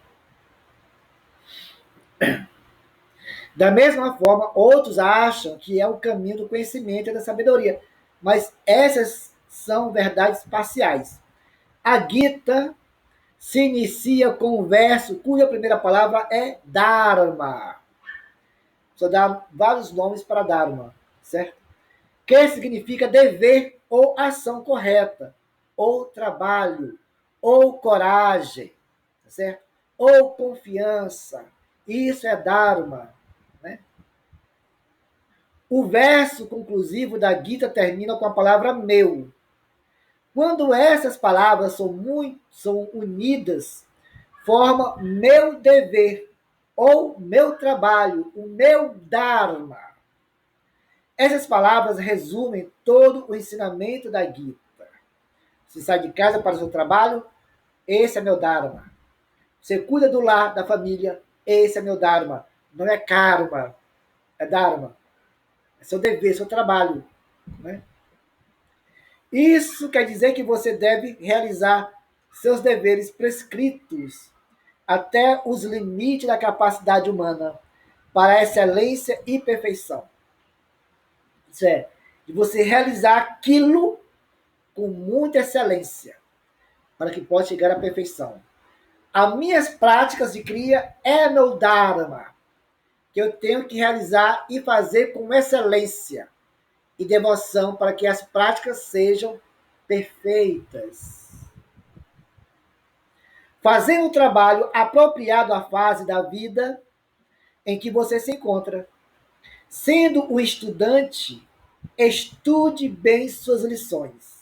Da mesma forma, outros acham que é o caminho do conhecimento e da sabedoria, mas essas são verdades parciais. A Gita se inicia com um verso cuja primeira palavra é Dharma. Só dá vários nomes para Dharma, certo? Que significa dever ou ação correta, ou trabalho, ou coragem, certo? Ou confiança. Isso é Dharma, né? O verso conclusivo da Gita termina com a palavra meu. Quando essas palavras são unidas, forma meu dever ou meu trabalho, o meu Dharma. Essas palavras resumem todo o ensinamento da Gita. Você sai de casa para o seu trabalho, esse é meu Dharma. Você cuida do lar, da família, esse é meu Dharma. Não é karma, é Dharma. É seu dever, seu trabalho. Né? Isso quer dizer que você deve realizar seus deveres prescritos até os limites da capacidade humana para a excelência e perfeição. Isso é, de você realizar aquilo com muita excelência para que possa chegar à perfeição. As minhas práticas de cria é meu Dharma, que eu tenho que realizar e fazer com excelência e devoção para que as práticas sejam perfeitas. Fazendo o trabalho apropriado à fase da vida em que você se encontra. Sendo um estudante, estude bem suas lições.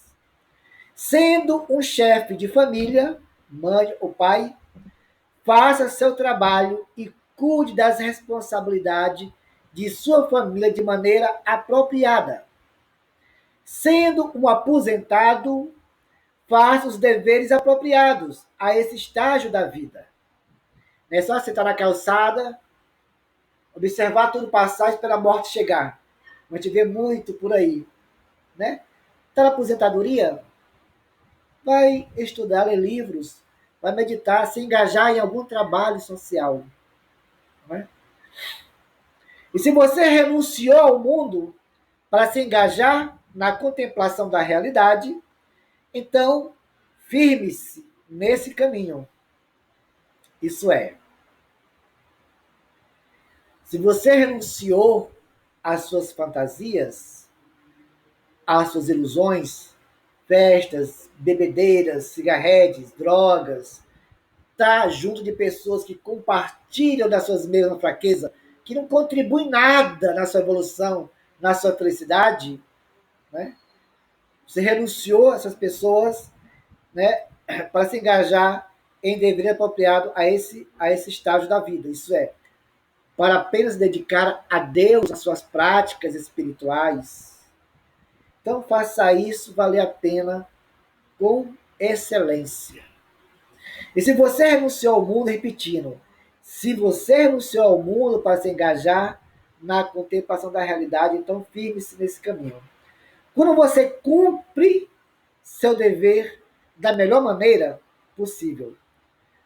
Sendo um chefe de família, mãe ou pai, faça seu trabalho e cuide das responsabilidades de sua família de maneira apropriada. Sendo um aposentado, faça os deveres apropriados a esse estágio da vida. Não é só você estar na calçada, observar tudo passar e esperar a morte chegar. A gente vê muito por aí, né? Está na aposentadoria, vai estudar, ler livros, vai meditar, se engajar em algum trabalho social. Né? E se você renunciou ao mundo para se engajar na contemplação da realidade, então firme-se nesse caminho. Isso é, se você renunciou às suas fantasias, às suas ilusões, festas, bebedeiras, cigarretes, drogas, tá junto de pessoas que compartilham das suas mesmas fraquezas, que não contribuem nada na sua evolução, na sua felicidade, né? Você renunciou a essas pessoas, né, para se engajar em dever apropriado a esse estágio da vida. Isso é, para apenas dedicar a Deus as suas práticas espirituais. Então faça isso valer a pena com excelência. E se você renunciou ao mundo, repetindo, se você renunciou ao mundo para se engajar na contemplação da realidade, então firme-se nesse caminho. Quando você cumpre seu dever da melhor maneira possível,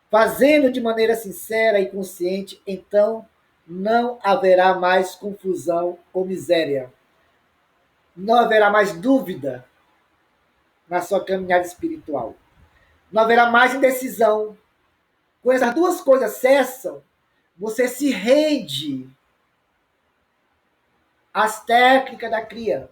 fazendo de maneira sincera e consciente, então não haverá mais confusão ou miséria. Não haverá mais dúvida na sua caminhada espiritual. Não haverá mais indecisão. Quando essas duas coisas cessam, você se rende às técnicas da cria.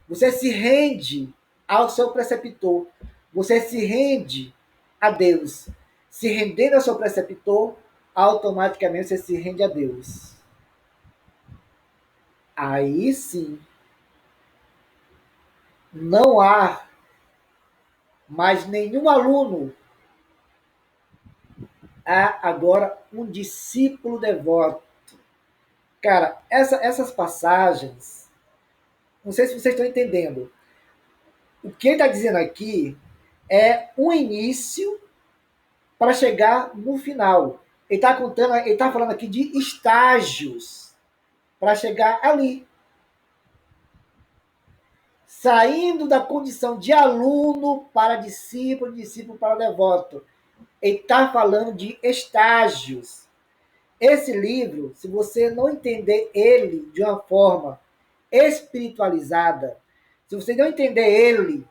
Você se rende ao seu preceptor. Você se rende a Deus. Se rendendo ao seu preceptor, automaticamente você se rende a Deus. Aí sim, não há mais nenhum aluno. Há agora um discípulo devoto. Cara, essas passagens, não sei se vocês estão entendendo. O que ele está dizendo aqui é um início para chegar no final. Ele está contando, ele está falando aqui de estágios para chegar ali. Saindo da condição de aluno para discípulo, discípulo para devoto. Ele está falando de estágios. Esse livro, se você não entender ele de uma forma espiritualizada, se você não entender ele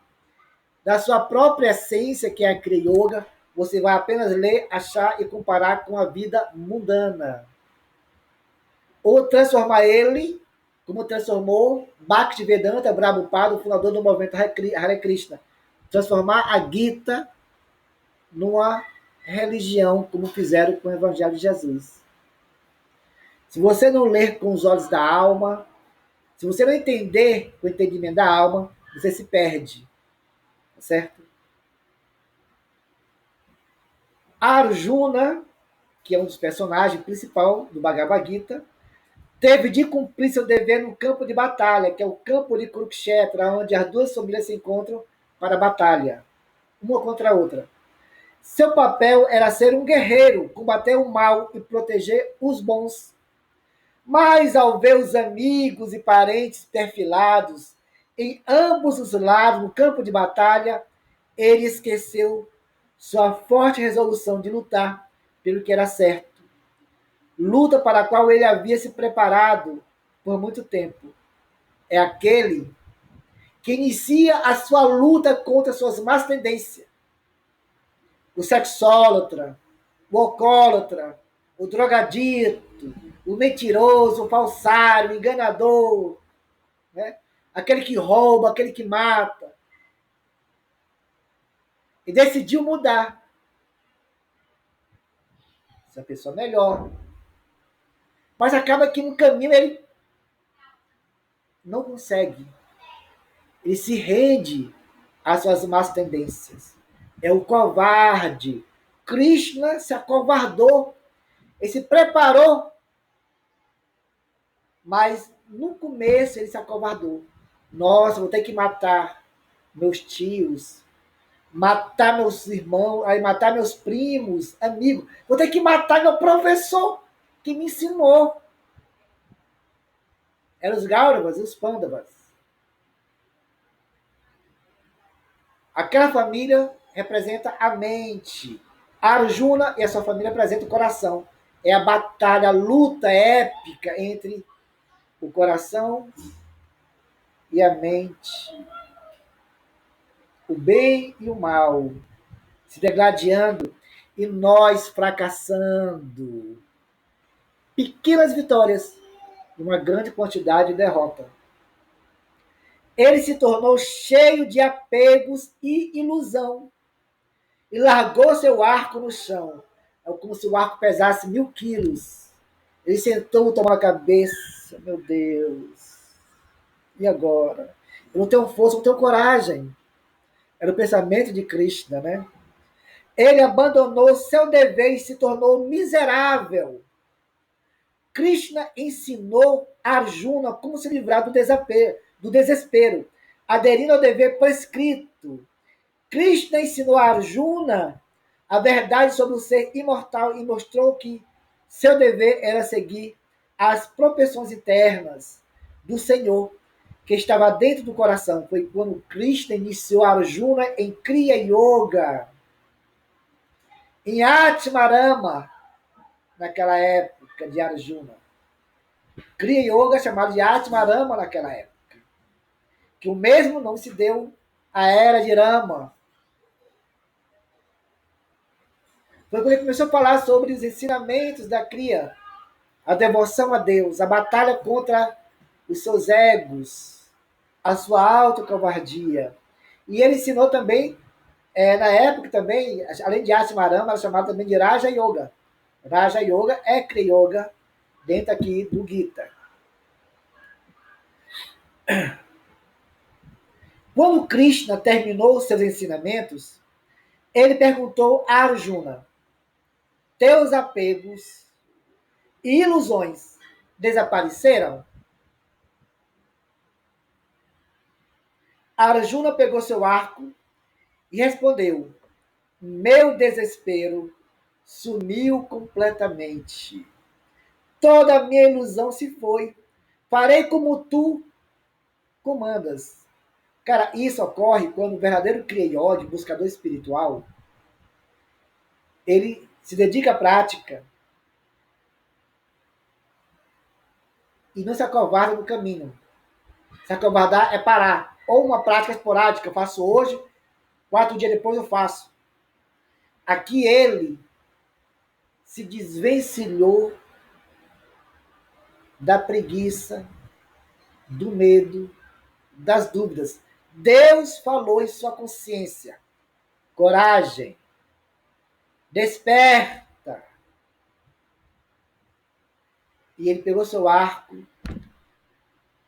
da sua própria essência, que é a Kriya Yoga, você vai apenas ler, achar e comparar com a vida mundana. Ou transformar ele, como transformou Bhaktivedanta Prabhupada, o fundador do movimento Hare Krishna. Transformar a Gita numa religião, como fizeram com o Evangelho de Jesus. Se você não ler com os olhos da alma, se você não entender com o entendimento da alma, você se perde. Certo? Arjuna, que é um dos personagens principais do Bhagavad Gita, teve de cumprir seu dever no campo de batalha, que é o campo de Kurukshetra, onde as duas famílias se encontram para a batalha, uma contra a outra. Seu papel era ser um guerreiro, combater o mal e proteger os bons. Mas ao ver os amigos e parentes perfilados em ambos os lados no campo de batalha, ele esqueceu sua forte resolução de lutar pelo que era certo. Luta para a qual ele havia se preparado por muito tempo. É aquele que inicia a sua luta contra suas más tendências. O sexólatra, o alcoólatra, o drogadito, o mentiroso, o falsário, o enganador, né? Aquele que rouba, aquele que mata. E decidiu mudar. Essa pessoa melhor. Mas acaba que no caminho ele não consegue. Ele se rende às suas más tendências. É o covarde. Krishna se acovardou. Ele se preparou, mas no começo ele se acovardou. Nossa, vou ter que matar meus tios, matar meus irmãos, aí matar meus primos, amigos. Vou ter que matar meu professor que me ensinou. Eram os Gauravas e os Pandavas. Aquela família representa a mente. Arjuna e a sua família representam o coração. É a batalha, a luta épica entre o coração e a mente. O bem e o mal se degladiando e nós fracassando. Pequenas vitórias e uma grande quantidade de derrota. Ele se tornou cheio de apegos e ilusão e largou seu arco no chão. É como se o arco pesasse 1000 quilos. Ele sentou, tomou a cabeça. Meu Deus. E agora? Eu não tenho força, não tenho coragem. Era o pensamento de Krishna, né? Ele abandonou seu dever e se tornou miserável. Krishna ensinou a Arjuna como se livrar do desespero, aderindo ao dever prescrito. Krishna ensinou a Arjuna a verdade sobre o ser imortal e mostrou que seu dever era seguir as propensões internas do Senhor, que estava dentro do coração. Foi quando Krishna iniciou Arjuna em Kriya Yoga, em Atmarama, naquela época de Arjuna. Kriya Yoga chamado de Atmarama naquela época. Que o mesmo não se deu à era de Rama. Foi quando ele começou a falar sobre os ensinamentos da Kriya, a devoção a Deus, a batalha contra os seus egos, a sua autocovardia. E ele ensinou também, na época também, além de Atmarama, era chamado também de Raja Yoga. Raja Yoga é Kriya Yoga dentro aqui do Gita. Quando Krishna terminou seus ensinamentos, ele perguntou a Arjuna: teus apegos e ilusões desapareceram? Arjuna pegou seu arco e respondeu: Meu desespero sumiu completamente. Toda a minha ilusão se foi. Farei como tu comandas. Cara, isso ocorre quando o verdadeiro criador, buscador espiritual, ele se dedica à prática e não se acovarda no caminho. Se acovardar é parar. Ou uma prática esporádica, eu faço hoje, 4 dias depois eu faço. Aqui ele se desvencilhou da preguiça, do medo, das dúvidas. Deus falou em sua consciência. Coragem. Desperta. E ele pegou seu arco.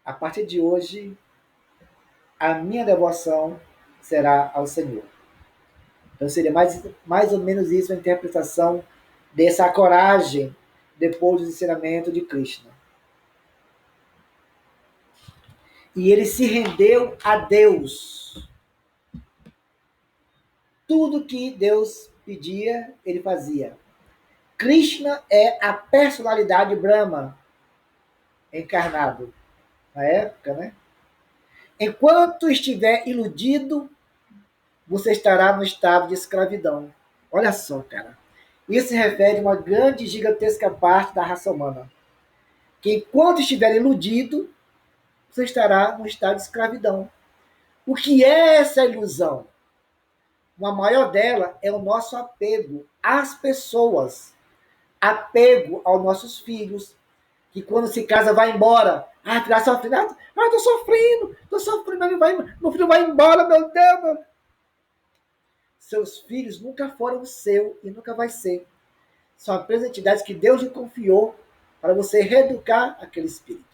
A partir de hoje, a minha devoção será ao Senhor. Então seria mais ou menos isso a interpretação dessa coragem depois do ensinamento de Krishna. E ele se rendeu a Deus. Tudo que Deus pedia, ele fazia. Krishna é a personalidade Brahma encarnado na época, né? Enquanto estiver iludido, você estará no estado de escravidão. Olha só, cara. Isso se refere a uma grande e gigantesca parte da raça humana. Que enquanto estiver iludido, você estará no estado de escravidão. O que é essa ilusão? Uma maior dela é o nosso apego às pessoas, apego aos nossos filhos, que quando se casa vai embora. Ah, ficar sofrendo. Ah, tô sofrendo, meu filho vai embora, meu Deus. Meu. Seus filhos nunca foram seu e nunca vai ser. São apenas entidades que Deus lhe confiou para você reeducar aquele espírito.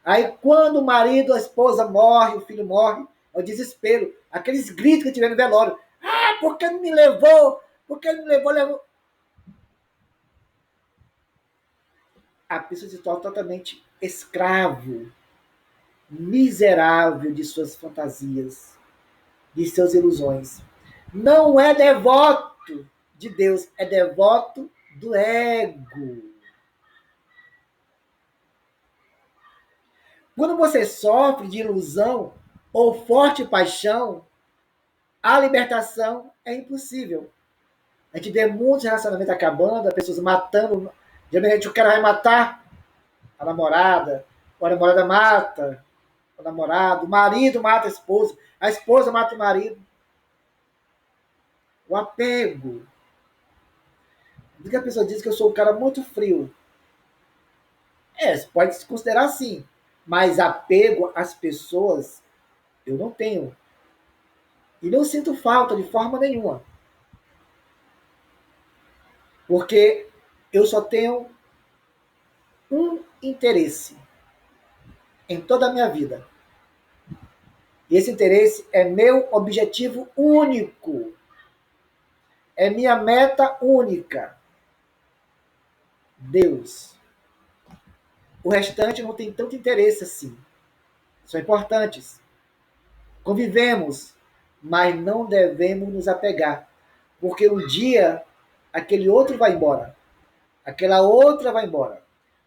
Aí quando o marido, a esposa morre, o filho morre, é o desespero. Aqueles gritos que tiver no velório. Ah, por que não me levou? Por que não me levou? A pessoa se torna totalmente escravo, miserável de suas fantasias, de suas ilusões. Não é devoto de Deus, é devoto do ego. Quando você sofre de ilusão ou forte paixão, a libertação é impossível. A gente vê muitos relacionamentos acabando, as pessoas matando. Geralmente o cara vai matar a namorada, ou a namorada mata o namorado, o marido mata a esposa mata o marido. O apego. Porque a pessoa diz que eu sou um cara muito frio. Pode se considerar assim. Mas apego às pessoas eu não tenho. E não sinto falta de forma nenhuma. Porque eu só tenho um interesse em toda a minha vida. E esse interesse é meu objetivo único. É minha meta única. Deus. O restante não tem tanto interesse assim. São importantes. Convivemos, mas não devemos nos apegar. Porque um dia aquele outro vai embora. Aquela outra vai embora.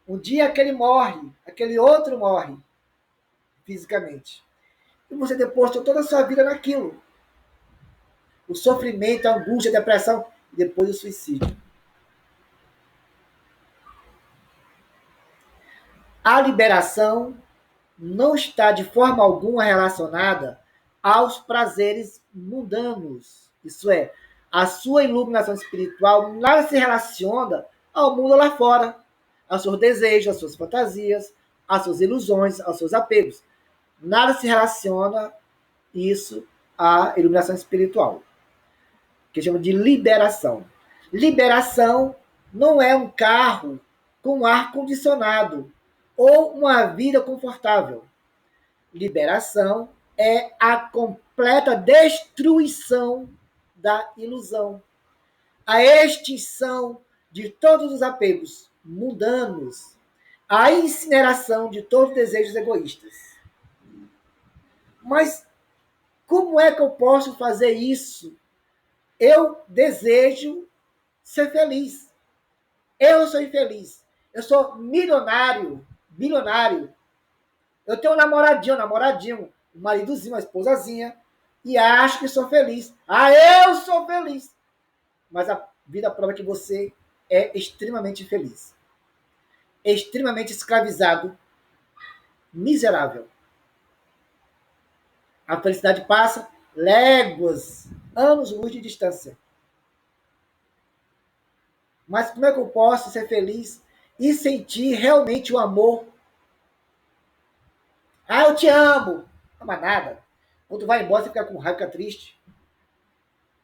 Um dia aquele morre, aquele outro morre fisicamente. E você depositou toda a sua vida naquilo. O sofrimento, a angústia, a depressão e depois o suicídio. A liberação não está de forma alguma relacionada aos prazeres mundanos. Isso é, a sua iluminação espiritual nada se relaciona ao mundo lá fora, aos seus desejos, às suas fantasias, às suas ilusões, aos seus apegos. Nada se relaciona isso à iluminação espiritual, que chama de liberação. Liberação não é um carro com ar condicionado ou uma vida confortável. Liberação é a completa destruição da ilusão, a extinção de todos os apegos mundanos, a incineração de todos os desejos egoístas. Mas como é que eu posso fazer isso Eu desejo ser feliz. Eu sou infeliz. Eu sou milionário, bilionário. Eu tenho um namoradinho, um maridozinho, uma esposazinha, e acho que sou feliz. Ah, eu sou feliz. Mas a vida prova que você é extremamente infeliz. Extremamente escravizado, miserável. A felicidade passa léguas, anos-luz de distância. Mas como é que eu posso ser feliz e sentir realmente o amor? Ah, eu te amo. Não, mas nada. Quando tu vai embora, você fica com raiva, fica triste.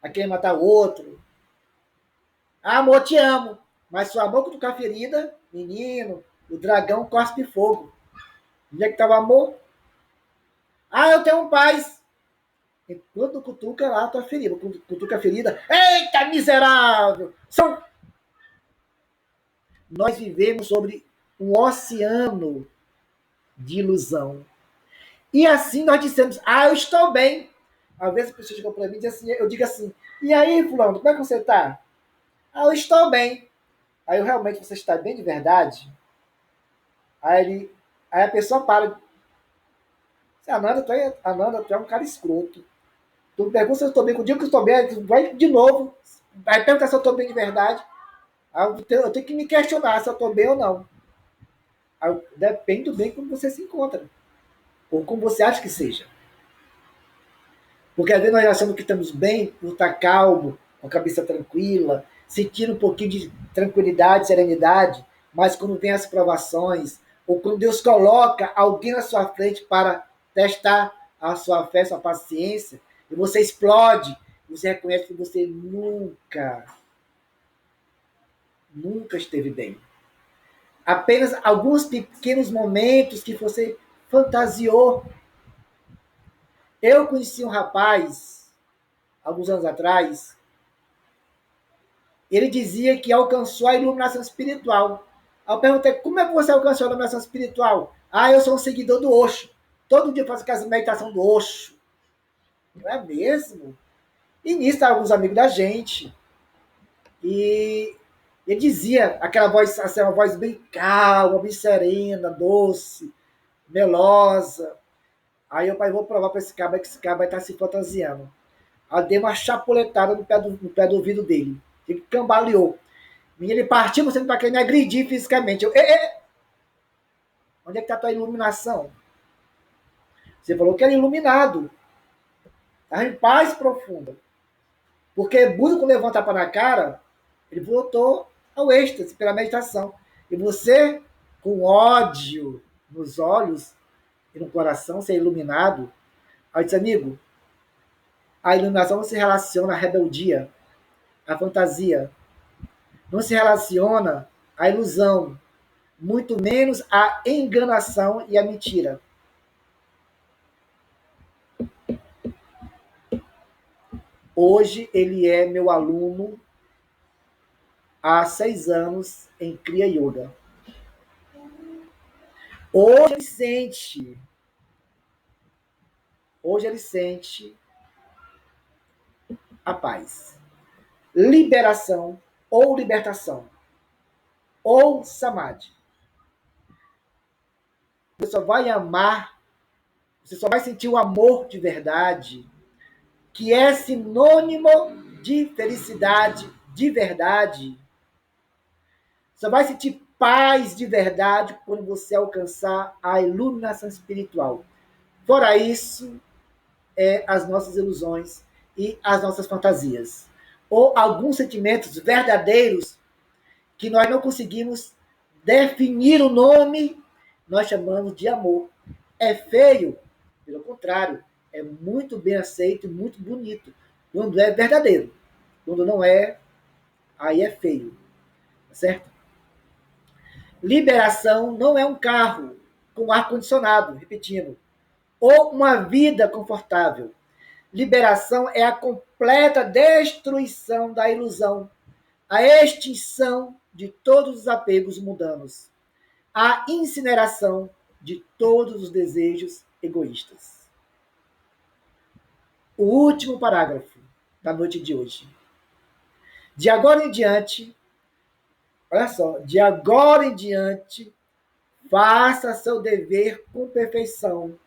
Vai querer matar o outro. Ah, amor, te amo. Mas se o amor cutucar a ferida, menino, o dragão cospe fogo. Onde é que tá o amor? Ah, eu tenho um paz. Enquanto cutuca lá a tua ferida. Quando cutuca a ferida, eita, miserável! Nós vivemos sobre um oceano de ilusão. E assim nós dissemos, ah, eu estou bem. Às vezes a pessoa chegou para mim e diz assim, eu digo assim, e aí, fulano, como é que você está? Ah, eu estou bem. Aí eu realmente, você está bem de verdade? Aí a pessoa para. Ananda, tu é um cara escroto. Tu me pergunta se eu estou bem. Com o dia que eu estou bem, tu vai de novo. Vai perguntar se eu estou bem de verdade. Aí eu tenho que me questionar se eu estou bem ou não. Depende do bem como você se encontra. Ou como você acha que seja. Porque às vezes nós achamos que estamos bem por estar calmo, com a cabeça tranquila, sentindo um pouquinho de tranquilidade, serenidade, mas quando vem as provações, ou quando Deus coloca alguém na sua frente para testar a sua fé, a sua paciência, e você explode, você reconhece que você nunca esteve bem. Apenas alguns pequenos momentos que você fantasiou. Eu conheci um rapaz, alguns anos atrás, ele dizia que alcançou a iluminação espiritual. Aí eu perguntei, como é que você alcançou a iluminação espiritual? Ah, eu sou um seguidor do Osho. Todo dia eu faço aquela meditação do Osho. Não é mesmo? E nisso estavam alguns amigos da gente. E ele dizia, aquela voz, assim, uma voz bem calma, bem serena, doce, melosa. Aí eu falei, vou provar para esse cara que esse cara vai estar se fantasiando. Aí eu dei uma chapuletada no pé do ouvido dele. Ele cambaleou. Ele partiu você para querer me agredir fisicamente. Onde é que está a tua iluminação? Você falou que era iluminado. Estava em paz profunda. Porque Buda, quando levou um tapa na cara, ele voltou ao êxtase pela meditação. E você, com ódio nos olhos e no coração, ser iluminado, aí disse, amigo, a iluminação não se relaciona à rebeldia, à fantasia. Não se relaciona à ilusão, muito menos à enganação e à mentira. Hoje ele é meu aluno há 6 anos em Kriya Yoga. Hoje ele sente a paz. Liberação ou libertação. Ou samadhi. Você só vai amar, você só vai sentir o amor de verdade, que é sinônimo de felicidade de verdade. Só vai sentir paz de verdade quando você alcançar a iluminação espiritual. Fora isso, as nossas ilusões e as nossas fantasias. Ou alguns sentimentos verdadeiros que nós não conseguimos definir o nome, nós chamamos de amor. É feio? Pelo contrário, é muito bem aceito e muito bonito. Quando é verdadeiro. Quando não é, aí é feio. Certo? Liberação não é um carro com ar-condicionado, repetindo, ou uma vida confortável. Liberação é a completa destruição da ilusão, a extinção de todos os apegos mundanos, a incineração de todos os desejos egoístas. O último parágrafo da noite de hoje. De agora em diante, olha só, de agora em diante, faça seu dever com perfeição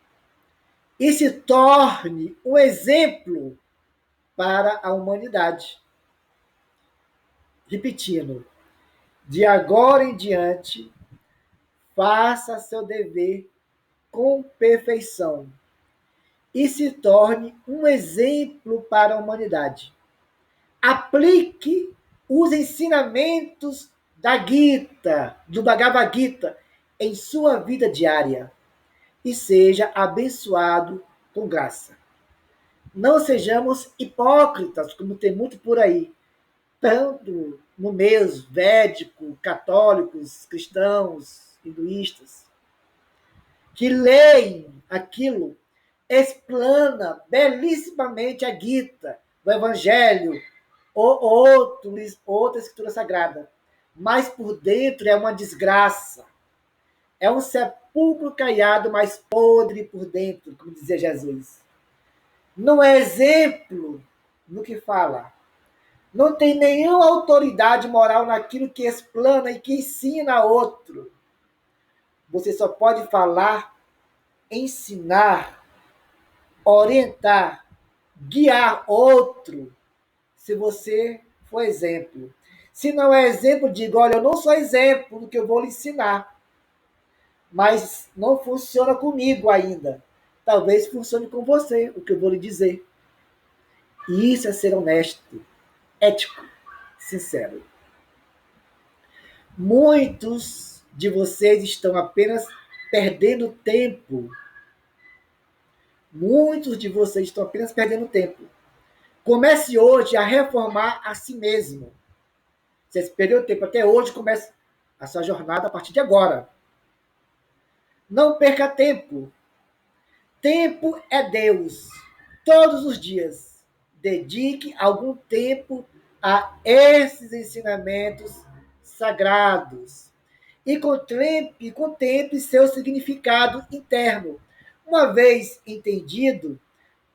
e se torne um exemplo para a humanidade. Repetindo, de agora em diante, faça seu dever com perfeição e se torne um exemplo para a humanidade. Aplique os ensinamentos da Gita, do Bhagavad Gita, em sua vida diária e seja abençoado com graça. Não sejamos hipócritas, como tem muito por aí, tanto no meio védico, católicos, cristãos, hinduístas, que leem aquilo, explana belíssimamente a Gita, o Evangelho, ou outra escritura sagrada. Mas por dentro é uma desgraça. É um sepulcro caiado, mas podre por dentro, como dizia Jesus. Não é exemplo no que fala. Não tem nenhuma autoridade moral naquilo que explana e que ensina a outro. Você só pode falar, ensinar, orientar, guiar outro se você for exemplo. Se não é exemplo, diga, olha, eu não sou exemplo do que eu vou lhe ensinar, mas não funciona comigo ainda. Talvez funcione com você o que eu vou lhe dizer. E isso é ser honesto, ético, sincero. Muitos de vocês estão apenas perdendo tempo. Muitos de vocês estão apenas perdendo tempo. Comece hoje a reformar a si mesmo. Você perdeu tempo até hoje, comece a sua jornada a partir de agora. Não perca tempo. Tempo é Deus. Todos os dias, dedique algum tempo a esses ensinamentos sagrados e contemple seu significado interno. Uma vez entendido,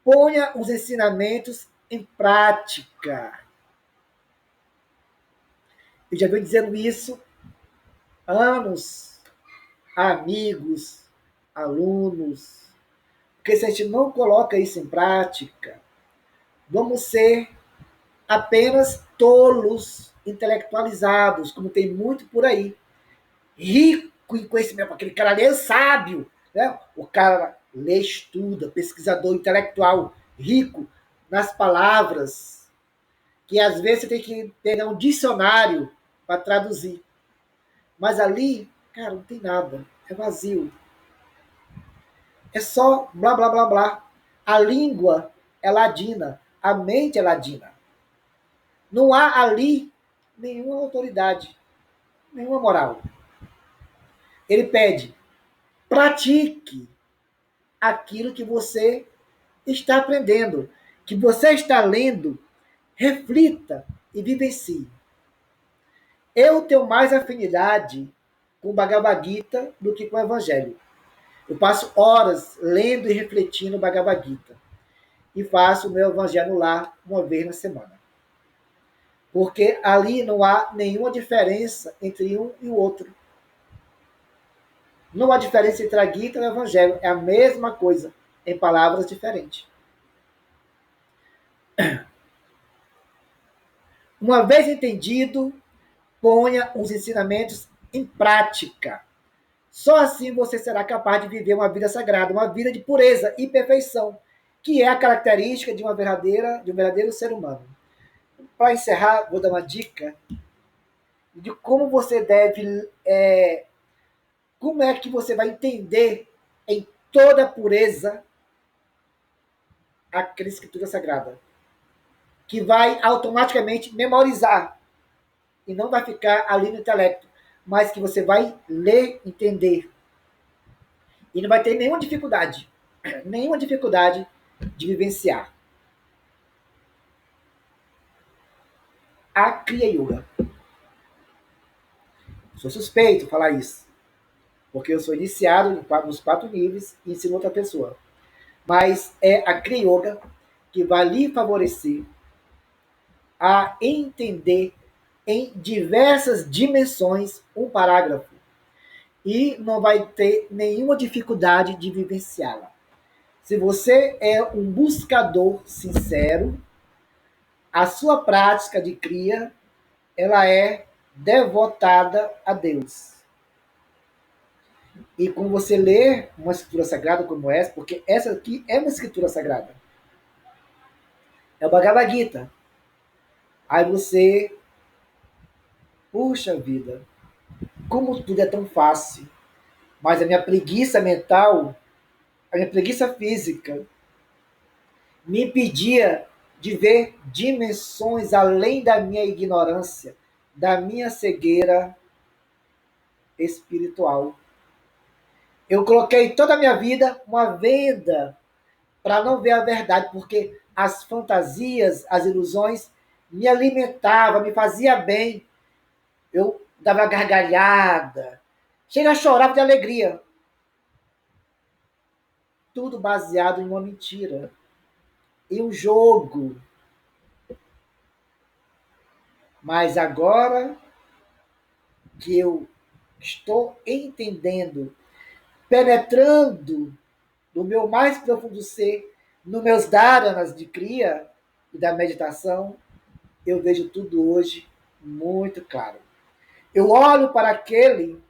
ponha os ensinamentos em prática. Eu já venho dizendo isso há anos, amigos, alunos, porque se a gente não coloca isso em prática, vamos ser apenas tolos intelectualizados, como tem muito por aí. Rico em conhecimento, aquele cara ali é sábio, né? O cara lê, estuda, pesquisador intelectual, rico nas palavras, que às vezes você tem que pegar um dicionário para traduzir. Mas ali, cara, não tem nada, é vazio. É só blá, blá, blá, blá. A língua é ladina, a mente é ladina. Não há ali nenhuma autoridade, nenhuma moral. Ele pede, pratique aquilo que você está aprendendo, que você está lendo, reflita e vivencie. Eu tenho mais afinidade com o Bhagavad Gita do que com o Evangelho. Eu passo horas lendo e refletindo o Bhagavad Gita. E faço o meu Evangelho lá uma vez na semana. Porque ali não há nenhuma diferença entre um e o outro. Não há diferença entre a Gita e o Evangelho. É a mesma coisa, em palavras diferentes. Uma vez entendido, ponha os ensinamentos em prática. Só assim você será capaz de viver uma vida sagrada, uma vida de pureza e perfeição, que é a característica de um verdadeiro ser humano. Para encerrar, vou dar uma dica de como você deve, como é que você vai entender em toda a pureza aquela escritura sagrada, que vai automaticamente memorizar e não vai ficar ali no intelecto, mas que você vai ler, entender e não vai ter nenhuma dificuldade de vivenciar. A Kriya Yoga. Sou suspeito de falar isso, porque eu sou iniciado nos 4 níveis e ensino outra pessoa. Mas é a Kriya Yoga que vai lhe favorecer a entender em diversas dimensões um parágrafo e não vai ter nenhuma dificuldade de vivenciá-la. Se você é um buscador sincero, a sua prática de cria, ela é devotada a Deus. E quando você lê uma escritura sagrada como essa, porque essa aqui é uma escritura sagrada, é o Bhagavad Gita. Aí você, puxa vida, como tudo é tão fácil, mas a minha preguiça mental, a minha preguiça física, me impedia de ver dimensões além da minha ignorância, da minha cegueira espiritual. Eu coloquei toda a minha vida uma venda para não ver a verdade, porque as fantasias, as ilusões me alimentavam, me fazia bem. Eu dava gargalhada, chega a chorar de alegria. Tudo baseado em uma mentira, em um jogo. Mas agora que eu estou entendendo, penetrando no meu mais profundo ser, nos meus dharanas de cria e da meditação, eu vejo tudo hoje muito claro. Eu olho para aquele,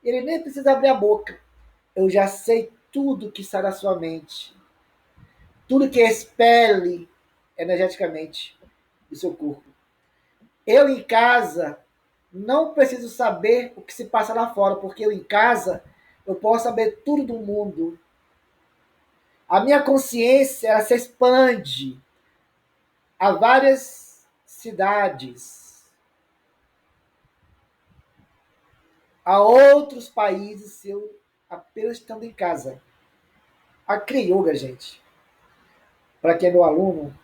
ele nem precisa abrir a boca. Eu já sei tudo que está na sua mente. Tudo que expele energeticamente do seu corpo. Eu em casa não preciso saber o que se passa lá fora, porque eu em casa eu posso saber tudo do mundo. A minha consciência ela se expande a várias cidades, a outros países, se eu apenas estando em casa. A Kriya Yoga, gente, para quem é meu aluno,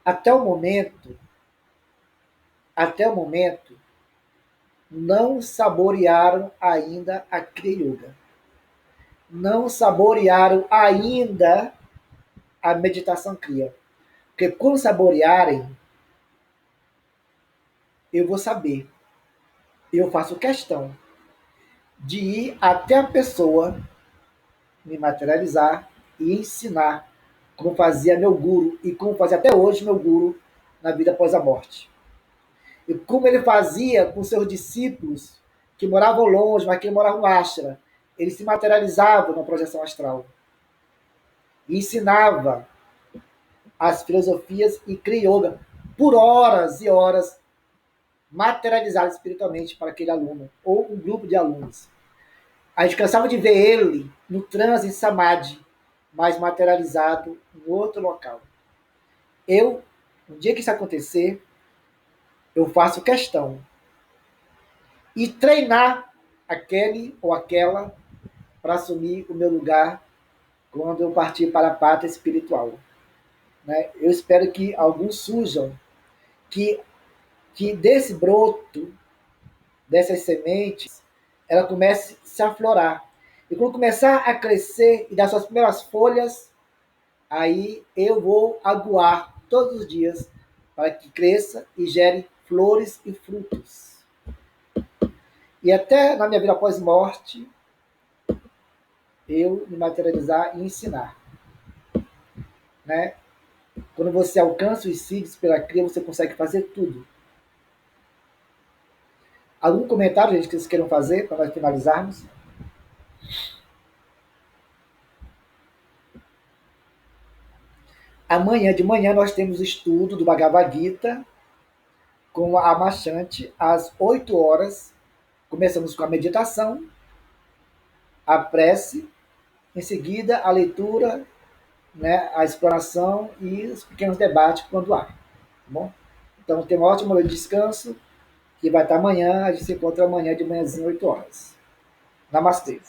até o momento, até o momento, não saborearam ainda a Kriya Yoga. Não saborearam ainda a meditação Kriya. Porque quando saborearem, eu vou saber. Eu faço questão de ir até a pessoa, me materializar e ensinar como fazia meu guru e como fazia até hoje meu guru na vida após a morte. E como ele fazia com seus discípulos que moravam longe, mas que moravam no ashram. Ele se materializava na projeção astral e ensinava as filosofias e Kriya Yoga por horas e horas, materializadas espiritualmente para aquele aluno ou um grupo de alunos. A gente cansava de ver ele no transe em Samadhi, mas materializado em outro local. Eu, no dia que isso acontecer, eu faço questão e treinar aquele ou aquela para assumir o meu lugar quando eu partir para a pátria espiritual. Né? Eu espero que alguns surjam, que desse broto, dessas sementes, ela comece a se aflorar. E quando começar a crescer e dar suas primeiras folhas, aí eu vou aguar todos os dias para que cresça e gere flores e frutos. E até na minha vida após morte, eu me materializar e ensinar. Né? Quando você alcança os seeds pela cria, você consegue fazer tudo. Algum comentário, gente, que vocês queiram fazer para nós finalizarmos? Amanhã de manhã nós temos o estudo do Bhagavad Gita com a Machante às 8 horas. Começamos com a meditação, a prece, em seguida a leitura, né, a exploração e os pequenos debates quando há. Tá bom? Então, tenha uma ótima noite de descanso, que vai estar amanhã, a gente se encontra amanhã de manhãzinho, 8 horas. Namastê.